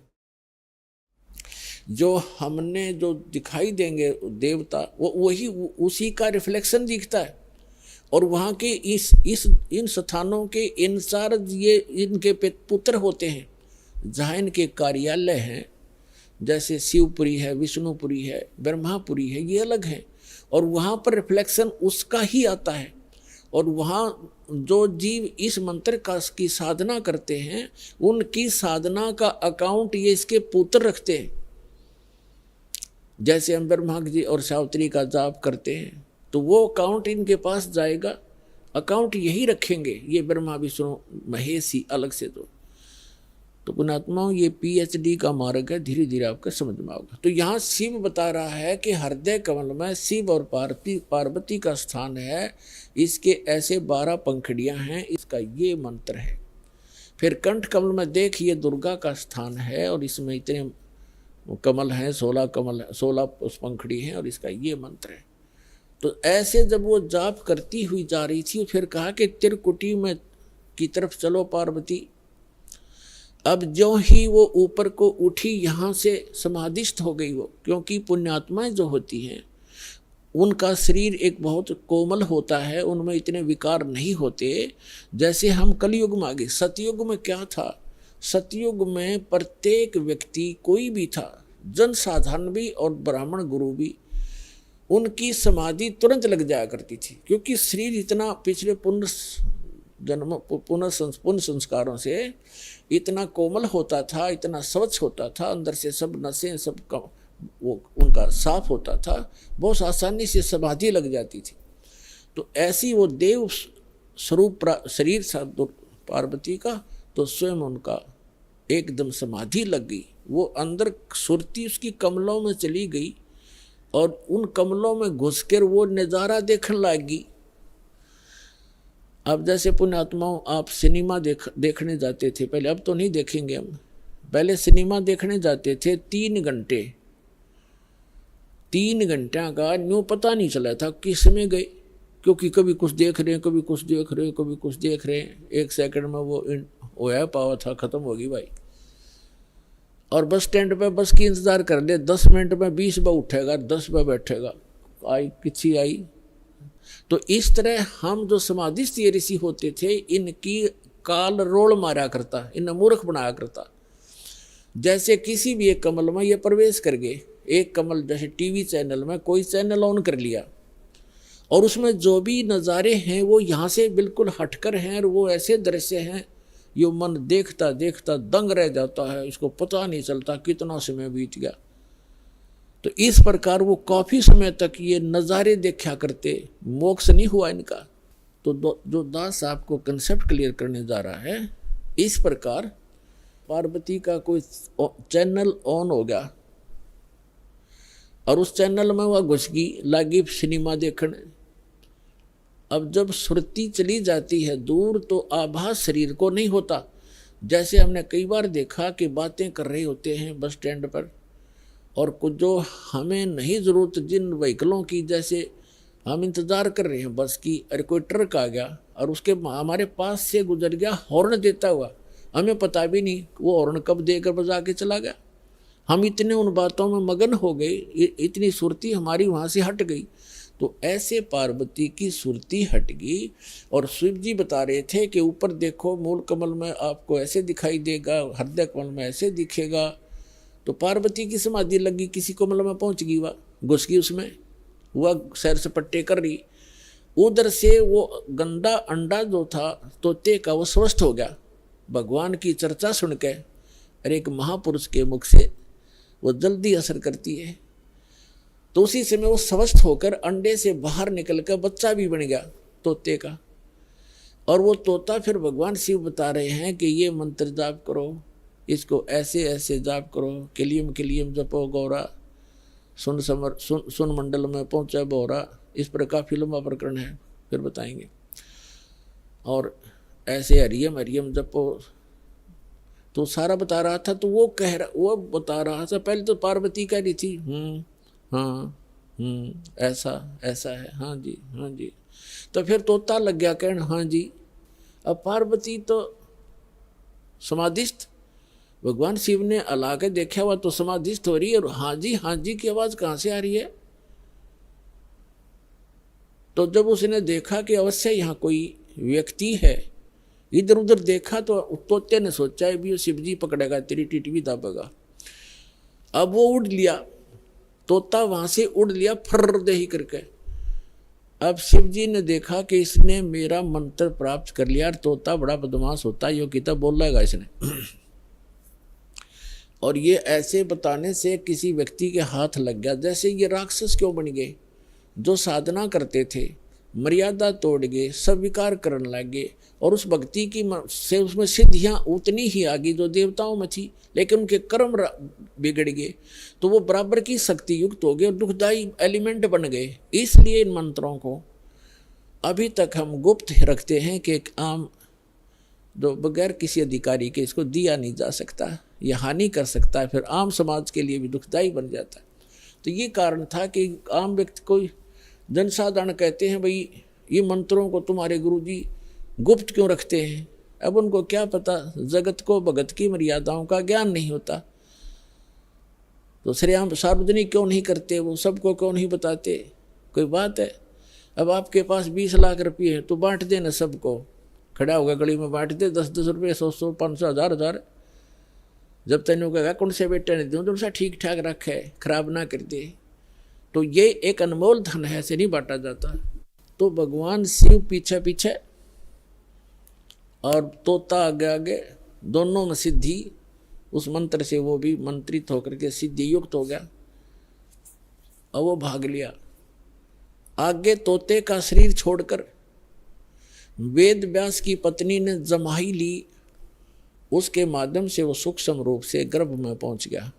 जो हमने जो दिखाई देंगे देवता, वो वही उसी का रिफ्लेक्शन दिखता है। और वहाँ के इन स्थानों के इंचार्ज ये इनके पुत्र होते हैं, जहाँ इनके कार्यालय हैं, जैसे शिवपुरी है, विष्णुपुरी है, ब्रह्मापुरी है, ये अलग है। और वहाँ पर रिफ्लेक्शन उसका ही आता है। और वहाँ जो जीव इस मंत्र का की साधना करते हैं, उनकी साधना का अकाउंट ये इसके पुत्र रखते हैं। जैसे हम ब्रह्मा जी और सावित्री का जाप करते हैं, तो वो अकाउंट इनके पास जाएगा, अकाउंट यही रखेंगे ये ब्रह्मा विष्णु महेश ही अलग से। तो पुण्यात्माओं, ये PhD का मार्ग है, धीरे धीरे आपका समझ में आएगा। तो यहाँ शिव बता रहा है कि हृदय कमल में शिव और पार्वती का स्थान है, इसके ऐसे 12 पंखुड़ियाँ हैं, इसका ये मंत्र है। फिर कंठ कमल में देख, ये दुर्गा का स्थान है और इसमें इतने कमल हैं, 16 कमल, 16 पंखुड़ी हैं और इसका ये मंत्र है। तो ऐसे जब वो जाप करती हुई जा रही थी, फिर कहा कि त्रिकुटी में की तरफ चलो पार्वती। अब जो ही वो ऊपर को उठी, यहाँ से समाधिस्थ हो गई वो, क्योंकि पुण्यात्माएं जो होती हैं उनका शरीर एक बहुत कोमल होता है, उनमें इतने विकार नहीं होते जैसे हम कलयुग में आ गए। सतयुग में क्या था? सतयुग में प्रत्येक व्यक्ति कोई भी था, जन साधारण भी और ब्राह्मण गुरु भी, उनकी समाधि तुरंत लग जाया करती थी, क्योंकि शरीर इतना पिछले पुनः संस्कारों से इतना कोमल होता था, इतना स्वच्छ होता था, अंदर से सब नसें सब वो उनका साफ होता था, बहुत आसानी से समाधि लग जाती थी। तो ऐसी वो देव स्वरूप शरीर था पार्वती का, तो स्वयं उनका एकदम समाधि लग गई। वो अंदर सुरती उसकी कमलों में चली गई और उन कमलों में घुसकर वो नज़ारा देखने लगी। अब जैसे पुण्यात्माओं, आप सिनेमा देखने जाते थे पहले, अब तो नहीं देखेंगे हम, पहले सिनेमा देखने जाते थे 3 घंटे, 3 घंटा का न्यू पता नहीं चला था किस में गए, क्योंकि कभी कुछ देख रहे हैं, कभी कुछ देख रहे हैं, कभी कुछ देख रहे हैं। 1 सेकंड में वो होया पावा था, खत्म होगी भाई। और बस स्टैंड पे बस की इंतजार कर ले, 10 मिनट में 20 बार उठेगा, 10 बार बैठेगा, आई किसी आई। तो इस तरह हम जो समाधिस्थ ये ऋषि होते थे, इनकी काल रोल मारा करता, इन्हें मूर्ख बनाया करता। जैसे किसी भी एक कमल में ये प्रवेश कर गए, एक कमल जैसे टीवी चैनल में कोई चैनल ऑन कर लिया और उसमें जो भी नज़ारे हैं वो यहाँ से बिल्कुल हटकर हैं, और वो ऐसे दृश्य हैं यो मन देखता देखता दंग रह जाता है, इसको पता नहीं चलता कितना समय बीत गया। तो इस प्रकार वो काफ़ी समय तक ये नज़ारे देखा करते, मोक्ष नहीं हुआ इनका। तो जो दास आपको कंसेप्ट क्लियर करने जा रहा है, इस प्रकार पार्वती का कोई चैनल ऑन हो गया और उस चैनल में वह घुस गई, लगी सिनेमा देखने। अब जब सुरती चली जाती है दूर, तो आभास शरीर को नहीं होता। जैसे हमने कई बार देखा कि बातें कर रहे होते हैं बस स्टैंड पर, और कुछ जो हमें नहीं ज़रूरत जिन व्हीकलों की, जैसे हम इंतज़ार कर रहे हैं बस की, अरे कोई ट्रक आ गया और उसके हमारे पास से गुजर गया हॉर्न देता हुआ, हमें पता भी नहीं वो हॉर्न कब देकर बजा के चला गया। हम इतने उन बातों में मगन हो गए, इतनी सुरती हमारी वहाँ से हट गई। तो ऐसे पार्वती की सुरती हट गई। और शिव जी बता रहे थे कि ऊपर देखो, मूल कमल में आपको ऐसे दिखाई देगा, हृदय कमल में ऐसे दिखेगा। तो पार्वती की समाधि लगी, किसी कमल में पहुंच गई, वह घुस गई उसमें, वह सैर सपट्टे कर रही। उधर से वो गंदा अंडा जो था तोते का, वो स्वस्थ हो गया भगवान की चर्चा सुन के। और एक महापुरुष के मुख से वो जल्दी असर करती है। तो उसी समय वो स्वस्थ होकर अंडे से बाहर निकल कर बच्चा भी बन गया तोते का। और वो तोता फिर भगवान शिव बता रहे हैं कि ये मंत्र जाप करो, इसको ऐसे ऐसे जाप करो, किलियम किलियम जपो गौरा, सुन मंडल में पहुँचा बोरा। इस प्रकार फिल्म प्रकरण है, फिर बताएंगे। और ऐसे हरियम हरियम जपो, तो सारा बता रहा था। तो वो बता रहा था, पहले तो पार्वती कह रही थी हाँ ऐसा ऐसा है, हाँ जी हाँ जी। तो फिर तोता लग गया कहने, हाँ जी। अब पार्वती तो समाधिस्थ, भगवान शिव ने अला के देखा हुआ तो समाधिस्थ हो रही है, और हाँ जी की आवाज कहाँ से आ रही है। तो जब उसने देखा कि अवश्य यहाँ कोई व्यक्ति है, इधर उधर देखा तो तोते ने सोचा है भी शिव जी पकड़ेगा, तेरी टिटवी दाबेगा। अब वो उड़ लिया, तोता वहां से उड़ लिया फर्र दे ही करके। अब शिव जी ने देखा कि इसने मेरा मंत्र प्राप्त कर लिया, तोता बड़ा बदमाश होता है, यो किताब बोलेगा इसने। और ये ऐसे बताने से किसी व्यक्ति के हाथ लग गया। जैसे ये राक्षस क्यों बन गए, जो साधना करते थे मर्यादा तोड़ गए, सब विकार करने लग गए, और उस भक्ति की से उसमें सिद्धियां उतनी ही आ गई जो देवताओं में थी, लेकिन उनके कर्म बिगड़ गए, तो वो बराबर की शक्ति युक्त हो गए और दुखदायी एलिमेंट बन गए। इसलिए इन मंत्रों को अभी तक हम गुप्त रखते हैं कि एक आम जो बगैर किसी अधिकारी के इसको दिया नहीं जा सकता, यह हानि कर सकता है, फिर आम समाज के लिए भी दुखदायी बन जाता है। तो ये कारण था कि आम व्यक्ति को जनसाधारण कहते हैं भाई ये मंत्रों को तुम्हारे गुरुजी गुप्त क्यों रखते हैं। अब उनको क्या पता, जगत को भगत की मर्यादाओं का ज्ञान नहीं होता, तो श्रेयाम सार्वजनिक क्यों नहीं करते, वो सबको क्यों नहीं बताते, कोई बात है। अब आपके पास 20 लाख रुपये हैं तो बांट देना सबको, खड़ा होगा गली में बांट दे, 10-10 रुपये, 100-100, 500, 1000-1000। जब तेनों कहेगा कौन से बेटे ने दूँ, तुमसा ठीक ठाक रखे, खराब ना कर दे। तो ये एक अनमोल धन है, ऐसे नहीं बांटा जाता। तो भगवान शिव पीछे पीछे और तोता आगे आगे, दोनों में सिद्धि उस मंत्र से वो भी मंत्रित होकर के सिद्धि युक्त हो गया, और वो भाग लिया। आगे तोते का शरीर छोड़कर वेद व्यास की पत्नी ने जमाई ली, उसके माध्यम से वो सूक्ष्म रूप से गर्भ में पहुंच गया।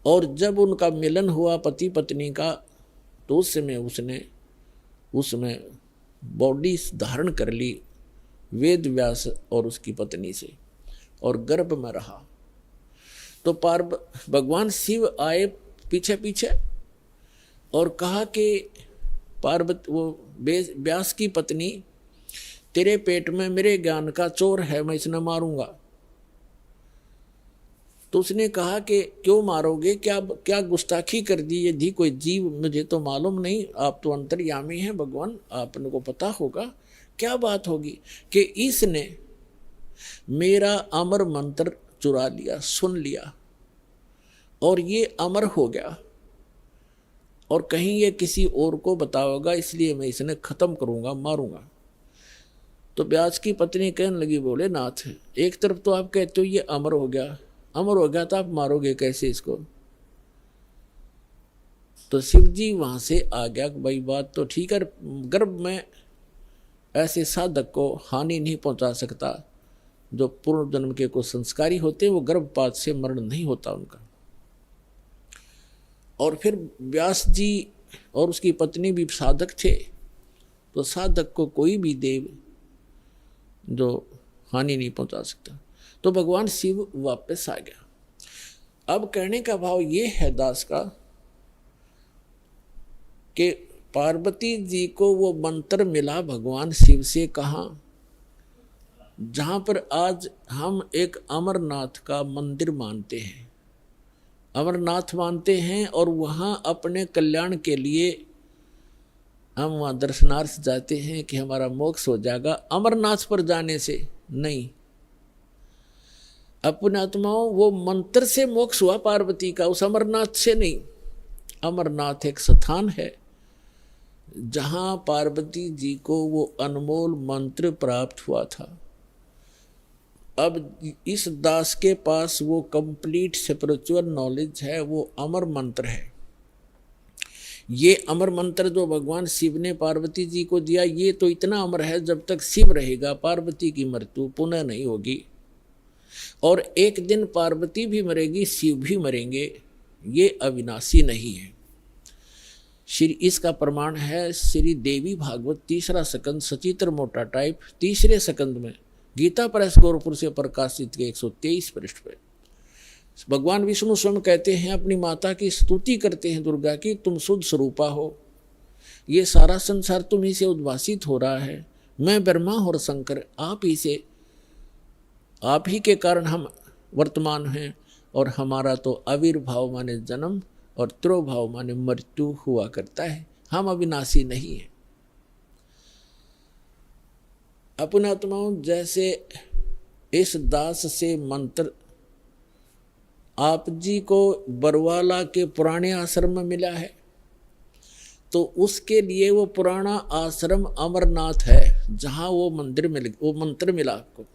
और जब उनका मिलन हुआ पति पत्नी का, तो उस समय उसने उसमें बॉडी धारण कर ली वेद व्यास और उसकी पत्नी से, और गर्भ में रहा। तो भगवान शिव आए पीछे पीछे और कहा कि पार्वती, वो व्यास की पत्नी, तेरे पेट में मेरे ज्ञान का चोर है, मैं इसे मारूंगा। तो उसने कहा कि क्यों मारोगे, क्या गुस्ताखी कर दी, यदि कोई जीव, मुझे तो मालूम नहीं, आप तो अंतर्यामी हैं भगवान, आपने को पता होगा, क्या बात होगी कि इसने मेरा अमर मंत्र चुरा लिया, सुन लिया, और ये अमर हो गया, और कहीं ये किसी और को बताओगा, इसलिए मैं इसने खत्म करूंगा, मारूंगा। तो व्यास की पत्नी कहने लगी, बोले नाथ, एक तरफ तो आप कहते हो ये अमर हो गया, अमर हो गया तो आप मारोगे कैसे इसको। तो शिव जी वहां से आ गया, भाई बात तो ठीक है, गर्भ में ऐसे साधक को हानि नहीं पहुंचा सकता, जो पूर्व जन्म के कुछ संस्कारी होते हैं वो गर्भपात से मरण नहीं होता उनका। और फिर व्यास जी और उसकी पत्नी भी साधक थे, तो साधक को कोई भी देव जो हानि नहीं पहुंचा सकता। तो भगवान शिव वापस आ गया। अब कहने का भाव ये है दास का कि पार्वती जी को वो मंत्र मिला भगवान शिव से, कहाँ, जहाँ पर आज हम एक अमरनाथ का मंदिर मानते हैं, अमरनाथ मानते हैं, और वहाँ अपने कल्याण के लिए हम वहाँ दर्शनार्थ जाते हैं कि हमारा मोक्ष हो जाएगा। अमरनाथ पर जाने से नहीं, अपने आत्माओं वो मंत्र से मोक्ष हुआ पार्वती का, उस अमरनाथ से नहीं। अमरनाथ एक स्थान है जहाँ पार्वती जी को वो अनमोल मंत्र प्राप्त हुआ था। अब इस दास के पास वो कंप्लीट स्पिरिचुअल नॉलेज है, वो अमर मंत्र है। ये अमर मंत्र जो भगवान शिव ने पार्वती जी को दिया, ये तो इतना अमर है, जब तक शिव रहेगा पार्वती की मृत्यु पुनः नहीं होगी, और एक दिन पार्वती भी मरेगी, शिव भी मरेंगे, ये अविनाशी नहीं है। श्री इसका प्रमाण है श्री देवी भागवत 3रा स्कंद सचित्र मोटा टाइप 3रे स्कंद में गीता प्रेस गोरखपुर से प्रकाशित के 123 पृष्ठ पे। भगवान विष्णु स्वयं कहते हैं, अपनी माता की स्तुति करते हैं दुर्गा की, तुम शुद्ध स्वरूपा हो, ये सारा संसार तुम ही से उद्भासित हो रहा है, मैं ब्रह्मा और शंकर आप ही के कारण हम वर्तमान हैं, और हमारा तो आविर्भाव माने जन्म और तिरोभाव माने मृत्यु हुआ करता है, हम अविनाशी नहीं हैं। अपने आत्माओं, जैसे इस दास से मंत्र आप जी को बरवाला के पुराने आश्रम में मिला है, तो उसके लिए वो पुराना आश्रम अमरनाथ है, जहाँ वो मंत्र मिला आपको।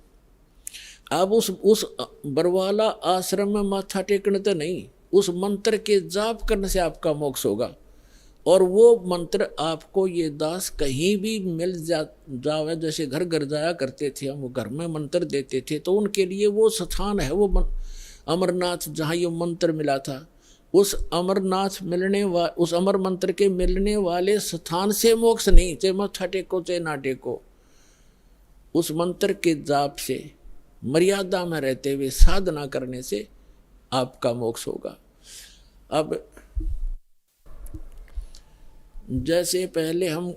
अब उस बरवाला आश्रम में माथा टेकने तो नहीं, उस मंत्र के जाप करने से आपका मोक्ष होगा। और वो मंत्र आपको ये दास कहीं भी मिल जावे, जैसे घर घर जाया करते थे हम, वो घर में मंत्र देते थे, तो उनके लिए वो स्थान है, वो अमरनाथ, जहाँ ये मंत्र मिला था। उस उस अमर मंत्र के मिलने वाले स्थान से मोक्ष नहीं, चाहे मत्था टेको चाहे ना टेको, उस मंत्र के जाप से मर्यादा में रहते हुए साधना करने से आपका मोक्ष होगा। अब जैसे पहले हम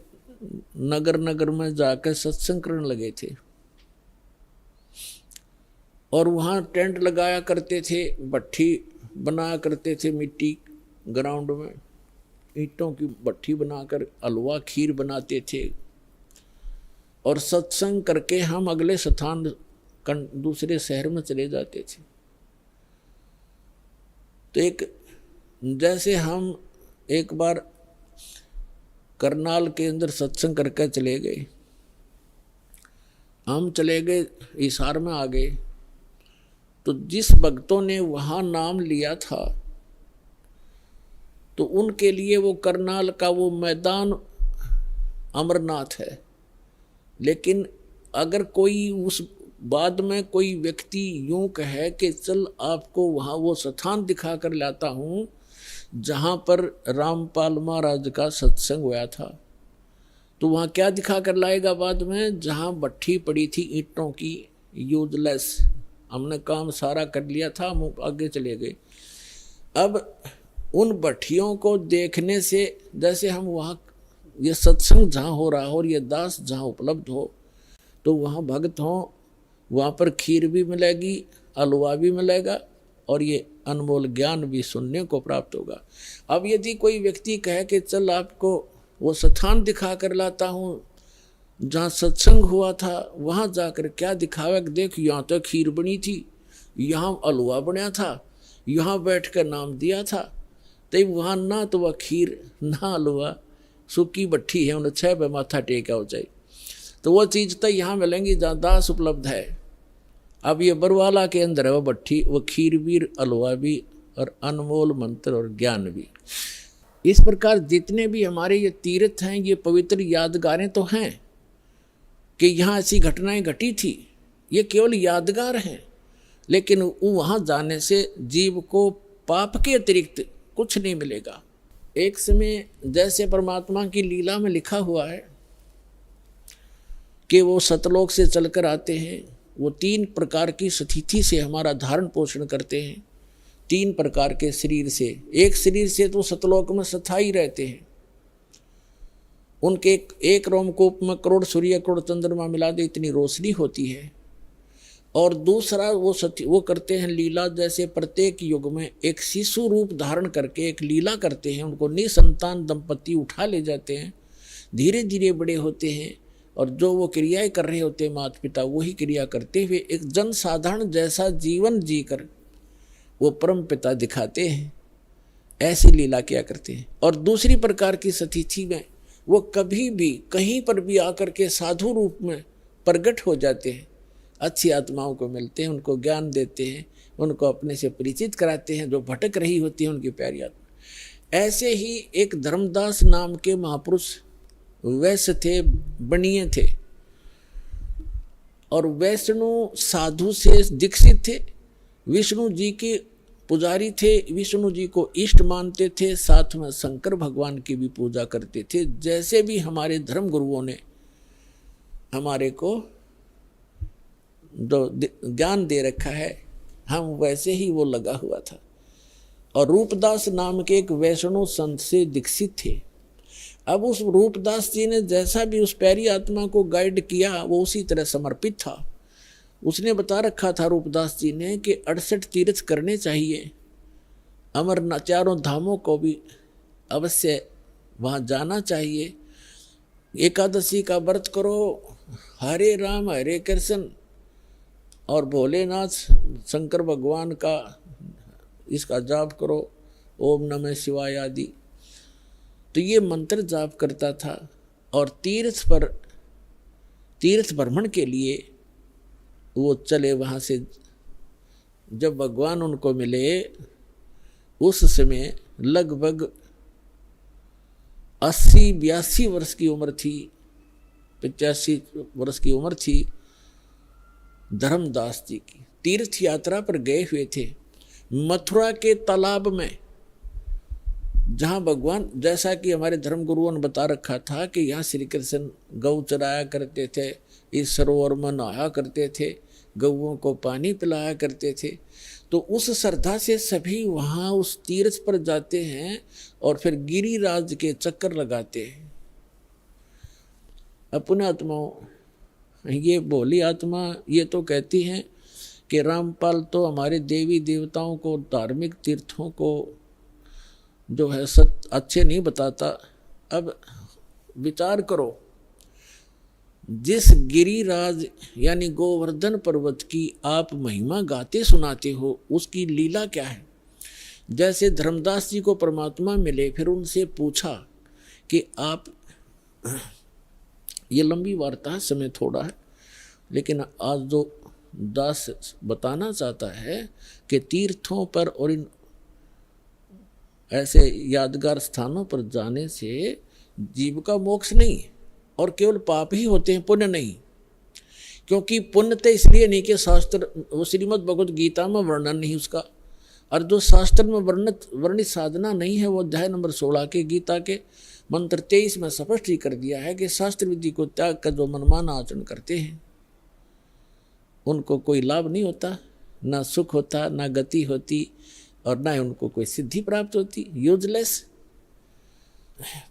नगर नगर में जाकर सत्संग करने लगे थे, और वहाँ टेंट लगाया करते थे, भट्ठी बनाया करते थे, मिट्टी ग्राउंड में ईंटों की भट्ठी बनाकर हलवा खीर बनाते थे, और सत्संग करके हम अगले स्थान दूसरे शहर में चले जाते थे। तो जैसे हम एक बार करनाल के अंदर सत्संग करके चले गए, हम चले गए हिसार में आ गए, तो जिस भक्तों ने वहाँ नाम लिया था, तो उनके लिए वो करनाल का वो मैदान अमरनाथ है। लेकिन अगर कोई उस बाद में कोई व्यक्ति यूं कहे कि चल आपको वहाँ वो स्थान दिखा कर लाता हूँ जहाँ पर रामपाल महाराज का सत्संग हुआ था, तो वहाँ क्या दिखा कर लाएगा बाद में, जहाँ भट्ठी पड़ी थी ईंटों की यूजलेस, हमने काम सारा कर लिया था, हम आगे चले गए। अब उन भट्टियों को देखने से, जैसे हम वहाँ ये सत्संग जहाँ हो रहा हो और ये दास जहाँ उपलब्ध हो, तो वहाँ भक्त हों, वहाँ पर खीर भी मिलेगी, हलवा भी मिलेगा, और ये अनमोल ज्ञान भी सुनने को प्राप्त होगा। अब यदि कोई व्यक्ति कहे कि चल आपको वो स्थान दिखा कर लाता हूँ जहाँ सत्संग हुआ था, वहाँ जाकर क्या दिखावे, देख यहाँ तो खीर बनी थी, यहाँ हलवा बना था, यहाँ बैठ कर नाम दिया था, तो वहाँ ना तो वह खीर ना हलवा, सूखी भट्ठी है, उन्हें 6 पे माथा टेका हो जाए, तो वो चीज़ तो यहाँ मिलेंगी जहाँ दास उपलब्ध है। अब ये बरवाला के अंदर है वो भट्ठी, वो खीर भी, हलवा भी, और अनमोल मंत्र और ज्ञान भी। इस प्रकार जितने भी हमारे ये तीर्थ हैं, ये पवित्र यादगारें तो हैं कि यहाँ ऐसी घटनाएं घटी थी, ये केवल यादगार हैं, लेकिन वहाँ जाने से जीव को पाप के अतिरिक्त कुछ नहीं मिलेगा। एक समय जैसे परमात्मा की लीला में लिखा हुआ है कि वो सतलोक से चलकर आते हैं, वो 3 प्रकार की स्थिति से हमारा धारण पोषण करते हैं, 3 प्रकार के शरीर से। एक शरीर से तो सतलोक में स्थायी रहते हैं, उनके एक रोमकूप में करोड़ सूर्य करोड़ चंद्रमा मिला दे इतनी रोशनी होती है। और दूसरा वो करते हैं लीला, जैसे प्रत्येक युग में एक शिशु रूप धारण करके एक लीला करते हैं, उनको निसंतान दंपति उठा ले जाते हैं, धीरे धीरे बड़े होते हैं, और जो वो क्रियाएं कर रहे होते हैं माता पिता, वही क्रिया करते हुए एक जन साधारण जैसा जीवन जीकर वो परम पिता दिखाते हैं, ऐसी लीला किया करते हैं। और दूसरी प्रकार की स्थिति में वो कभी भी कहीं पर भी आकर के साधु रूप में प्रकट हो जाते हैं, अच्छी आत्माओं को मिलते हैं, उनको ज्ञान देते हैं, उनको अपने से परिचित कराते हैं, जो भटक रही होती है उनकी प्यारी आत्मा। ऐसे ही एक धर्मदास नाम के महापुरुष वैश्य थे, बनिए थे, और वैष्णु साधु से दीक्षित थे, विष्णु जी के पुजारी थे, विष्णु जी को इष्ट मानते थे, साथ में शंकर भगवान की भी पूजा करते थे। जैसे भी हमारे धर्म गुरुओं ने हमारे को जो ज्ञान दे रखा है, हम वैसे ही वो लगा हुआ था। और रूपदास नाम के एक वैष्णव संत से दीक्षित थे। अब उस रूपदास जी ने जैसा भी उस प्यारी आत्मा को गाइड किया वो उसी तरह समर्पित था। उसने बता रखा था रूपदास जी ने कि 68 तीर्थ करने चाहिए, अमरनाथ चारों धामों को भी अवश्य वहाँ जाना चाहिए, एकादशी का व्रत करो, हरे राम हरे कृष्ण और भोलेनाथ शंकर भगवान का इसका जाप करो, ओम नमः शिवाय आदि। तो ये मंत्र जाप करता था। और तीर्थ भ्रमण के लिए वो चले वहाँ से। जब भगवान उनको मिले उस समय लगभग 80-82 वर्ष की उम्र थी, 85 वर्ष की उम्र थी धर्मदास जी की। तीर्थ यात्रा पर गए हुए थे मथुरा के तालाब में, जहाँ भगवान, जैसा कि हमारे धर्म गुरुओं ने बता रखा था कि यहाँ श्री कृष्ण गौ चराया करते थे, इस सरोवर में नहाया करते थे, गौओं को पानी पिलाया करते थे। तो उस श्रद्धा से सभी वहाँ उस तीर्थ पर जाते हैं और फिर गिरिराज के चक्कर लगाते हैं। अपने आत्माओं, ये भोली आत्मा ये तो कहती हैं कि रामपाल तो हमारे देवी देवताओं को, धार्मिक तीर्थों को जो है अच्छे नहीं बताता। अब विचार करो, जिस गिरिराज यानी गोवर्धन पर्वत की आप महिमा गाते सुनाते हो, उसकी लीला क्या है। जैसे धर्मदास जी को परमात्मा मिले, फिर उनसे पूछा कि आप, ये लंबी वार्ता है, समय थोड़ा है, लेकिन आज जो दास बताना चाहता है कि तीर्थों पर और इन ऐसे यादगार स्थानों पर जाने से जीव का मोक्ष नहीं और केवल पाप ही होते हैं, पुण्य नहीं। क्योंकि पुण्य तो इसलिए नहीं कि शास्त्र, वो श्रीमद् भगवद गीता में वर्णन नहीं उसका, और जो शास्त्र में वर्णित साधना नहीं है वो अध्याय नंबर 16 के गीता के मंत्र 23 में स्पष्ट ही कर दिया है कि शास्त्र विधि को त्याग कर जो मनमाना आचरण करते हैं उनको कोई लाभ नहीं होता, ना सुख होता, ना गति होती, और ना ही उनको कोई सिद्धि प्राप्त होती, यूजलेस।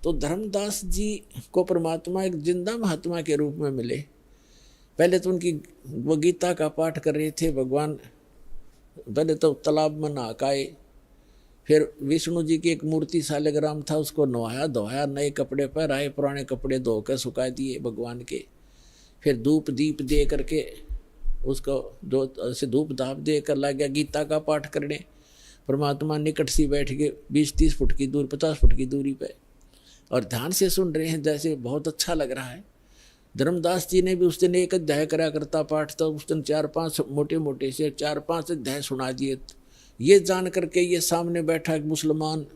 तो धर्मदास जी को परमात्मा एक जिंदा महात्मा के रूप में मिले। पहले तो उनकी वो गीता का पाठ कर रहे थे भगवान, पहले तो तालाब में नहाए, फिर विष्णु जी की एक मूर्ति सालग्राम था, उसको नहाया धोया, नए कपड़े पहनाए, पुराने कपड़े धोकर सुखा दिए भगवान के। फिर धूप दीप दे करके उसको जो ऐसे धूप धाप दे कर ला गया गीता का पाठ करने। परमात्मा निकट से बैठ के 20-30 फुट की दूर, 50 फुट की दूरी पे, और ध्यान से सुन रहे हैं, जैसे बहुत अच्छा लग रहा है। धर्मदास जी ने भी उस दिन एक अध्याय करा करता पाठ, तो उस दिन 4-5 मोटे मोटे से 4-5 अध्याय सुना दिए। ये जान करके ये सामने बैठा एक मुसलमान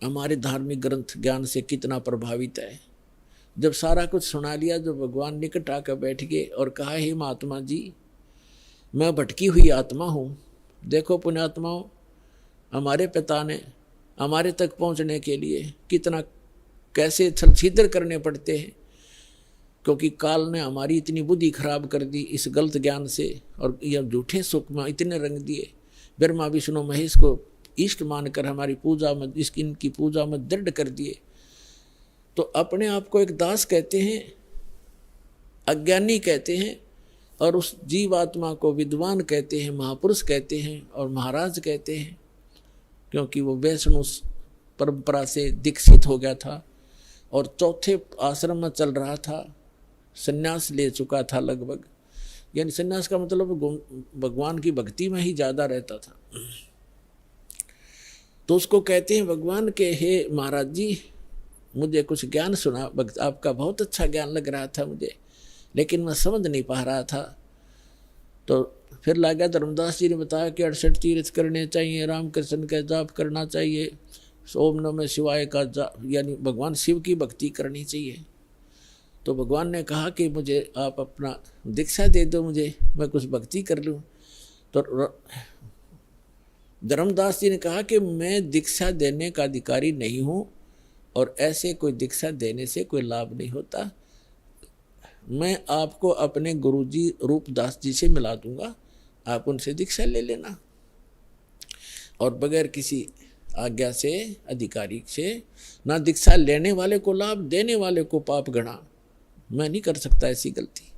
हमारे धार्मिक ग्रंथ ज्ञान से कितना प्रभावित है। जब सारा कुछ सुना लिया, जो भगवान निकट आकर बैठ गए और कहा, हे महात्मा जी, मैं भटकी हुई आत्मा हूँ। देखो पुण्यात्माओं, हमारे पिता ने हमारे तक पहुँचने के लिए कितना कैसे छल छिद्र करने पड़ते हैं, क्योंकि काल ने हमारी इतनी बुद्धि खराब कर दी इस गलत ज्ञान से, और यह झूठे सुख में इतने रंग दिए। ब्रह्मा विष्णु महेश को इष्ट मानकर हमारी पूजा में, इनकी पूजा में दृढ़ कर दिए। तो अपने आप को एक दास कहते हैं, अज्ञानी कहते हैं, और उस जीवात्मा को विद्वान कहते हैं, महापुरुष कहते हैं और महाराज कहते हैं, क्योंकि वो वैष्णव परंपरा से दीक्षित हो गया था और चौथे आश्रम में चल रहा था, संन्यास ले चुका था लगभग, यानी संन्यास का मतलब भगवान की भक्ति में ही ज़्यादा रहता था। तो उसको कहते हैं भगवान के, हे महाराज जी, मुझे कुछ ज्ञान सुना, आपका बहुत अच्छा ज्ञान लग रहा था मुझे, लेकिन मैं समझ नहीं पा रहा था। तो फिर लगा धर्मदास जी ने बताया कि 68 तीर्थ करने चाहिए, राम कृष्ण का जाप करना चाहिए, ओम नमः शिवाय का जाप, यानी भगवान शिव की भक्ति करनी चाहिए। तो भगवान ने कहा कि मुझे आप अपना दीक्षा दे दो, मुझे, मैं कुछ भक्ति कर लूँ। तो धर्मदास जी ने कहा कि मैं दीक्षा देने का अधिकारी नहीं हूँ और ऐसे कोई दीक्षा देने से कोई लाभ नहीं होता। मैं आपको अपने गुरुजी रूपदास जी से मिला दूंगा, आप उनसे दीक्षा ले लेना, और बगैर किसी आज्ञा से, अधिकारी से, ना दीक्षा लेने वाले को लाभ, देने वाले को पाप गणा। मैं नहीं कर सकता ऐसी गलती।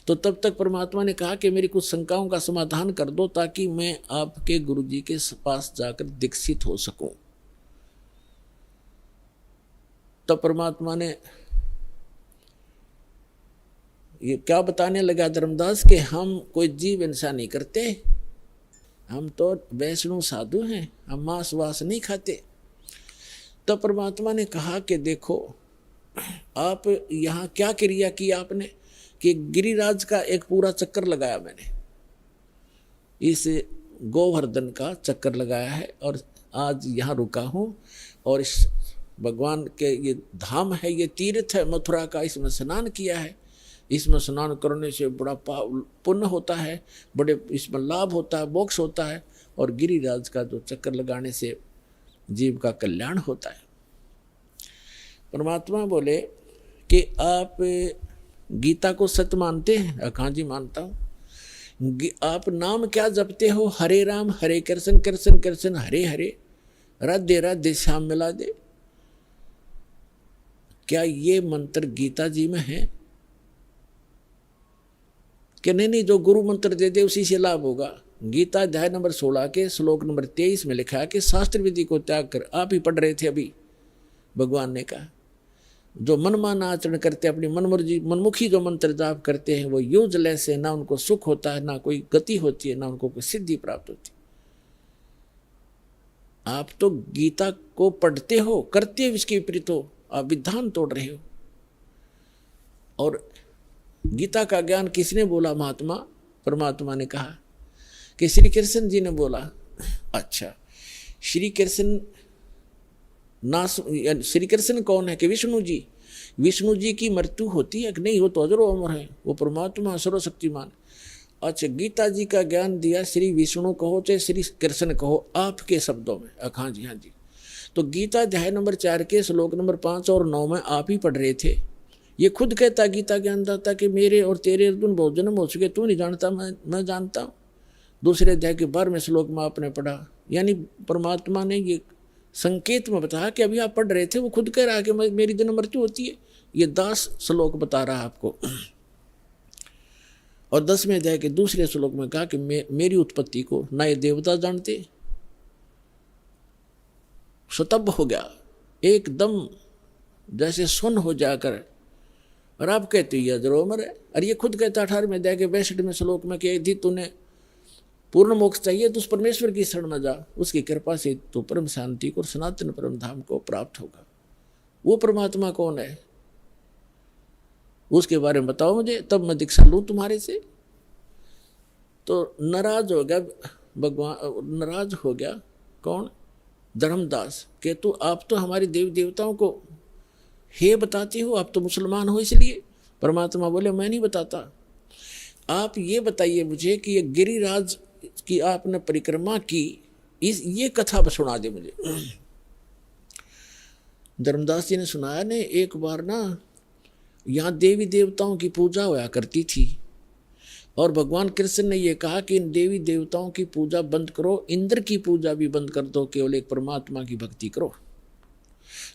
तो तब तक परमात्मा ने कहा कि मेरी कुछ शंकाओं का समाधान कर दो, ताकि मैं आपके गुरुजी के पास जाकर दीक्षित हो सकूं। तब परमात्मा ने ये क्या बताने लगा धर्मदास के हम कोई जीव हिंसा नहीं करते, हम तो वैष्णव साधु हैं, हम मांस वास नहीं खाते। तब परमात्मा ने कहा कि देखो आप यहाँ क्या क्रिया की आपने, कि गिरिराज का एक पूरा चक्कर लगाया मैंने, इस गोवर्धन का चक्कर लगाया है, और आज यहाँ रुका हूँ, और इस भगवान के ये धाम है, ये तीर्थ है मथुरा का, इसमें स्नान किया है। इसमें स्नान करने से बड़ा पुण्य होता है, बड़े इसमें लाभ होता है, मोक्ष होता है, और गिरिराज का जो चक्कर लगाने से जीव का कल्याण होता है। परमात्मा बोले कि आप गीता को सत्य मानते हैं? हाँ जी मानता हूँ। आप नाम क्या जपते हो? हरे राम हरे कृष्ण कृष्ण कृष्ण हरे हरे, राधे राधे श्याम मिला दे। क्या ये मंत्र गीता जी में है? कि नहीं, जो गुरु मंत्र दे दे उसी से लाभ होगा। गीता अध्याय नंबर 16 के श्लोक नंबर 23 में लिखा है कि शास्त्र विधि को त्याग कर, आप ही पढ़ रहे थे अभी, भगवान ने कहा जो मनमाना आचरण करते, अपनी मनमर्जी मनमुखी जो मंत्र जाप करते हैं वो यूजलेस है, ना उनको सुख होता है, ना कोई गति होती है, ना उनको कोई सिद्धि प्राप्त होती। आप तो गीता को पढ़ते हो, करते हो इसके विपरीत हो, आप विधान तोड़ रहे हो। और गीता का ज्ञान किसने बोला? महात्मा परमात्मा ने कहा कि श्री कृष्ण जी ने बोला। अच्छा, श्री कृष्ण श्री कृष्ण कौन है? कि विष्णु जी। विष्णु जी की मृत्यु होती है कि नहीं? वो तो अजरो अमर है, वो परमात्मा सर्वशक्तिमान। अच्छा, गीता जी का ज्ञान दिया, श्री विष्णु कहो चाहे श्री कृष्ण कहो, आपके शब्दों में। हाँ जी, हाँ जी। तो गीता अध्याय नंबर 4 के श्लोक नंबर 5 और 9 में आप ही पढ़ रहे थे। ये खुद कहता गीता ज्ञानदाता कि मेरे और तेरे अर्जुन बहुत जन्म हो चुके, तू नहीं जानता, मैं जानता हूँ। दूसरे अध्याय के 12वें श्लोक में आपने पढ़ा, यानी परमात्मा ने ये संकेत में बताया कि अभी आप पढ़ रहे थे, वो खुद कह रहा है कि मेरी जन्म मृत्यु होती है। ये 10 श्लोक बता रहा है आपको। और 10वें अध्याय के दूसरे श्लोक में कहा कि मेरी उत्पत्ति को ना ये देवता जानते। स्तब्ध हो गया एकदम, जैसे सुन हो जाकर। और आप कहते हो अजरो अमर है। और ये खुद कहता 18वें अध्याय के 62वें श्लोक में कि यदि तूने पूर्ण मोक्ष चाहिए तो उस परमेश्वर की शरण में जा, उसकी कृपा से तो परम शांति को, सनातन परम धाम को प्राप्त होगा। वो परमात्मा कौन है उसके बारे में बताओ मुझे, तब मैं दीक्षा लूं तुम्हारे से। तो नाराज हो गया भगवान, नाराज हो गया कौन? धर्मदास के तू आप तो हमारे देव देवताओं को हे बताते हो, आप तो मुसलमान हो इसलिए। परमात्मा बोले मैं नहीं बताता, आप ये बताइए मुझे कि ये गिरिराज की आपने परिक्रमा की, ये कथा सुना दे मुझे। धर्मदास जी ने सुनाया ने, एक बार ना यहाँ देवी देवताओं की पूजा होया करती थी, और भगवान कृष्ण ने ये कहा कि इन देवी देवताओं की पूजा बंद करो, इंद्र की पूजा भी बंद कर दो, केवल एक परमात्मा की भक्ति करो।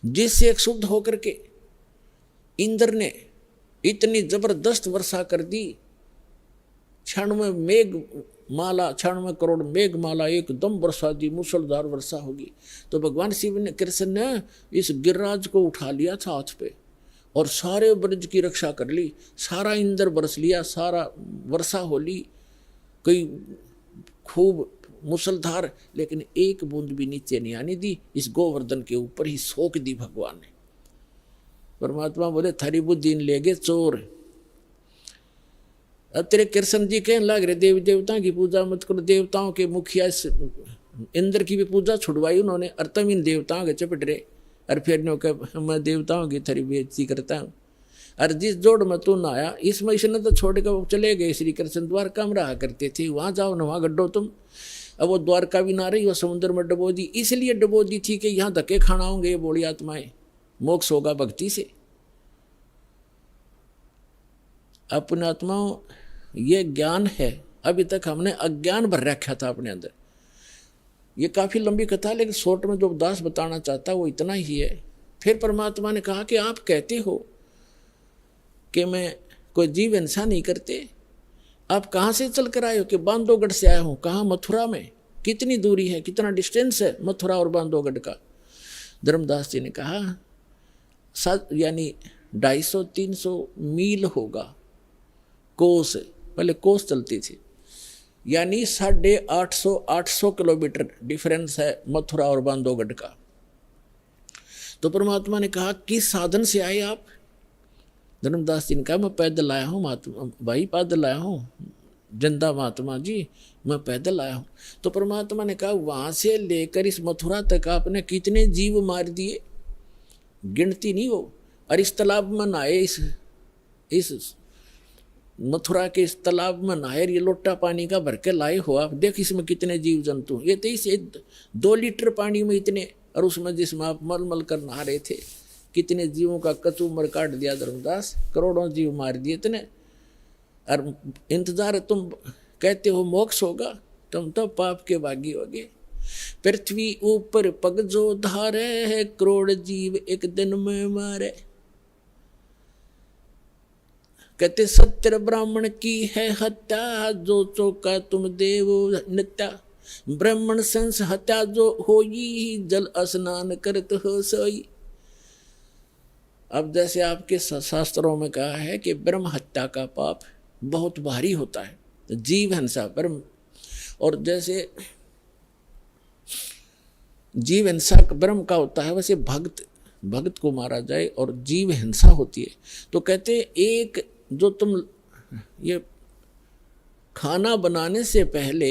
जिससे एक शुद्ध होकर के इंद्र ने इतनी जबरदस्त वर्षा कर दी, 96 मेघ माला, 96 करोड़ मेघ माला एकदम वर्षा दी, मूसलधार वर्षा होगी। तो भगवान शिव ने, कृष्ण ने इस गिरिराज को उठा लिया था हाथ पे, और सारे ब्रज की रक्षा कर ली, सारा इंद्र बरस लिया, सारा वर्षा हो ली, कोई खूब मुसलधार, लेकिन एक बूंद भी नीचे नहीं आने दी। इस गोवर्धन के ऊपर ही सोख दी भगवान ने। परमात्मा बोले थारी बुद्धि ले गए चोर। अब तेरे कृष्ण जी कहने लग रहे देवी देवताओं की पूजा मत करो, देवताओं के मुखिया इंद्र की भी पूजा छुड़वाई उन्होंने, और तुम इन देवताओं के चपट रहे। और फिर मैं देवताओं की थारी बेइज्जती करता हूँ। और जिस जोड़ में तू ना आया, इस महीने ने तो छोड़ के वो चले गए। श्री कृष्ण द्वारका में रहा करते थे, वहाँ जाओ ना, वहाँ गड्ढो तुम। अब वो द्वारका भी ना रही, वो समुद्र में डबो दी, इसलिए डबो दी थी कि यहाँ धक्के खाना होंगे ये बोली आत्माएं, मोक्ष होगा भक्ति से। अपने आत्माओं ये ज्ञान है, अभी तक हमने अज्ञान भर रखा था अपने अंदर। ये काफ़ी लंबी कथा, लेकिन शॉर्ट में जो दास बताना चाहता वो इतना ही है। फिर परमात्मा ने कहा कि आप कहते हो कि मैं कोई जीव हिंसा नहीं करते, आप कहाँ से चल कर आए हो? कि बांधवगढ़ से आया हूँ। कहाँ? मथुरा में। कितनी दूरी है, कितना डिस्टेंस है मथुरा और बांधवगढ़ का? धर्मदास जी ने कहा यानी 250-300 मील होगा। कोस, पहले कोस चलती थी, यानी 850 किलोमीटर डिफरेंस है मथुरा और बांधवगढ़ का। तो परमात्मा ने कहा किस साधन से आए आप? धर्मदास जी ने कहा मैं पैदल आया हूँ महात्मा भाई, पैदल आया हूँ जिंदा महात्मा जी, मैं पैदल आया हूँ। तो परमात्मा ने कहा वहाँ से लेकर इस मथुरा तक आपने कितने जीव मार दिए, गिनती नहीं हो। और इस तालाब में नहाए, इस मथुरा के इस तालाब में नहाए, ये लोटा पानी का भर के लाए हो आप, देख इसमें कितने जीव जंतु। ये तो इस 2 लीटर पानी में इतने, और उसमें जिसमें आप मल मल कर नहा रहे थे, कितने जीवों का कचूमर काट दिया धर्मदास, करोड़ों जीव मार दिए इतने। और इंतजार तुम कहते हो मोक्ष होगा, तुम तो पाप के भागी होगे। पृथ्वी ऊपर पग जो धारे है, करोड़ जीव एक दिन में मारे। कहते सत्य ब्राह्मण की है हत्या, जो चौका तुम देव नित्या। ब्राह्मण संस हत्या जो होई, जल स्नान करत हो सोई। अब जैसे आपके शास्त्रों में कहा है कि ब्रह्म हत्या का पाप बहुत भारी होता है, जीव हिंसा ब्रह्म, और जैसे जीव हिंसा ब्रह्म का होता है, वैसे भक्त को मारा जाए और जीव हिंसा होती है। तो कहते एक जो तुम ये खाना बनाने से पहले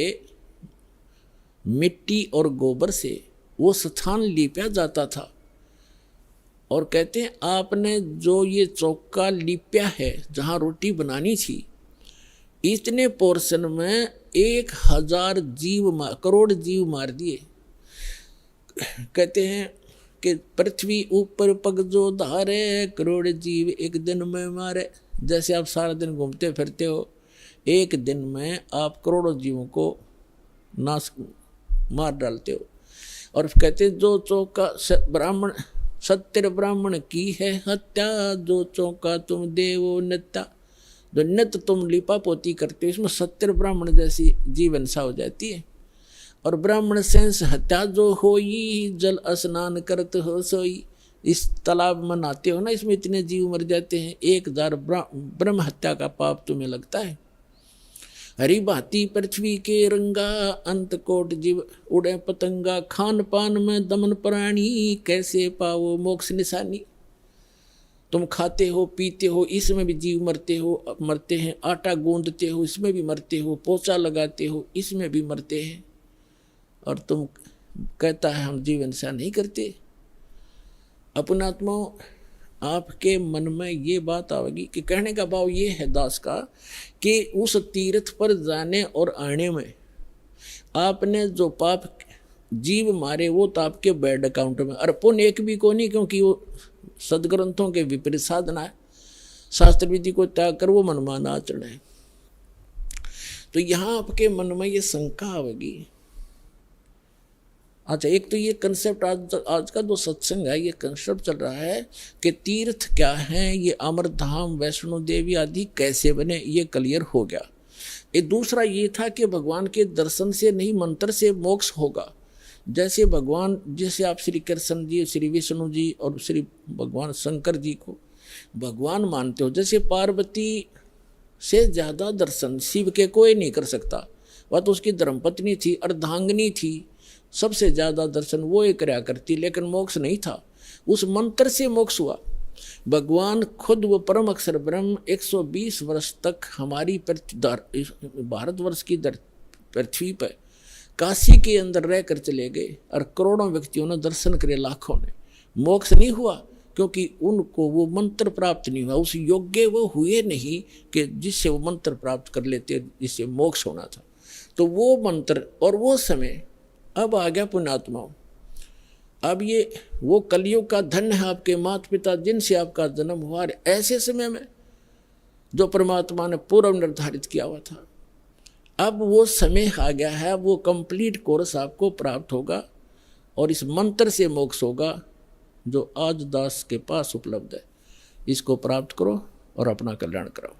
मिट्टी और गोबर से वो स्थान लीपा जाता था, और कहते हैं आपने जो ये चौका लीपा है जहाँ रोटी बनानी थी, इतने पोर्शन में 1000 करोड़ जीव मार दिए। कहते हैं कि पृथ्वी ऊपर पग जो धारे, करोड़ जीव एक दिन में मारे। जैसे आप सारा दिन घूमते फिरते हो, एक दिन में आप करोड़ों जीवों को नाश मार डालते हो। और कहते हैं जो चौका ब्राह्मण सत्य ब्राह्मण की है हत्या, जो चौका तुम देवो नित्या। जो नित्य तुम लिपा पोती करते हो, इसमें सत्य ब्राह्मण जैसी जीव हिंसा हो जाती है। और ब्राह्मण सेंस हत्या जो होई, जल स्नान करत हो सोई। इस तालाब में नहाते हो ना, इसमें इतने जीव मर जाते हैं, 1000 ब्रह्म हत्या का पाप तुम्हें लगता है। हरी भांति पृथ्वी के रंगा, अंत कोट जीव उड़े पतंगा। खान पान में दमन प्राणी, कैसे पाओ मोक्ष निशानी। तुम खाते हो पीते हो, इसमें भी जीव मरते हैं। आटा गूंदते हो, इसमें भी मरते हो। पोछा लगाते हो, इसमें भी मरते हैं। और तुम कहता है हम जीव हिंसा नहीं करते। अपनात्मा आपके मन में ये बात आएगी कि कहने का भाव ये है दास का कि उस तीर्थ पर जाने और आने में आपने जो पाप जीव मारे वो तो आपके बैड अकाउंट में, और पुण्य एक भी को नहीं, क्योंकि वो सदग्रंथों के विपरीत साधना है। शास्त्र विधि को त्याग कर वो मनमाना आचरण है। तो यहाँ आपके मन में ये शंका आएगी। अच्छा, एक तो ये कंसेप्ट आज का जो सत्संग है, ये कंसेप्ट चल रहा है कि तीर्थ क्या है, ये अमरधाम वैष्णो देवी आदि कैसे बने, ये क्लियर हो गया। एक दूसरा ये था कि भगवान के दर्शन से नहीं मंत्र से मोक्ष होगा। जैसे भगवान, जैसे आप श्री कृष्ण जी, श्री विष्णु जी और श्री भगवान शंकर जी को भगवान मानते हो, जैसे पार्वती से ज़्यादा दर्शन शिव के कोई नहीं कर सकता। वह तो उसकी धर्मपत्नी थी, अर्धांगिनी थी, सबसे ज़्यादा दर्शन वो एक कराया करती, लेकिन मोक्ष नहीं था। उस मंत्र से मोक्ष हुआ। भगवान खुद वो परम अक्षर ब्रह्म 120 वर्ष तक हमारी भारतवर्ष की पृथ्वी पर काशी के अंदर रह कर चले गए, और करोड़ों व्यक्तियों ने दर्शन करे, लाखों ने। मोक्ष नहीं हुआ क्योंकि उनको वो मंत्र प्राप्त नहीं हुआ, उस योग्य वो हुए नहीं कि जिससे वो मंत्र प्राप्त कर लेते, जिससे मोक्ष होना था। तो वो मंत्र और वो समय अब आ गया पुण्यात्माओं। अब ये वो कलियुग का धन्य है आपके माता पिता जिनसे आपका जन्म हुआ, ऐसे समय में जो परमात्मा ने पूर्व निर्धारित किया हुआ था। अब वो समय आ गया है, वो कंप्लीट कोर्स आपको प्राप्त होगा और इस मंत्र से मोक्ष होगा जो आज दास के पास उपलब्ध है। इसको प्राप्त करो और अपना कल्याण कराओ।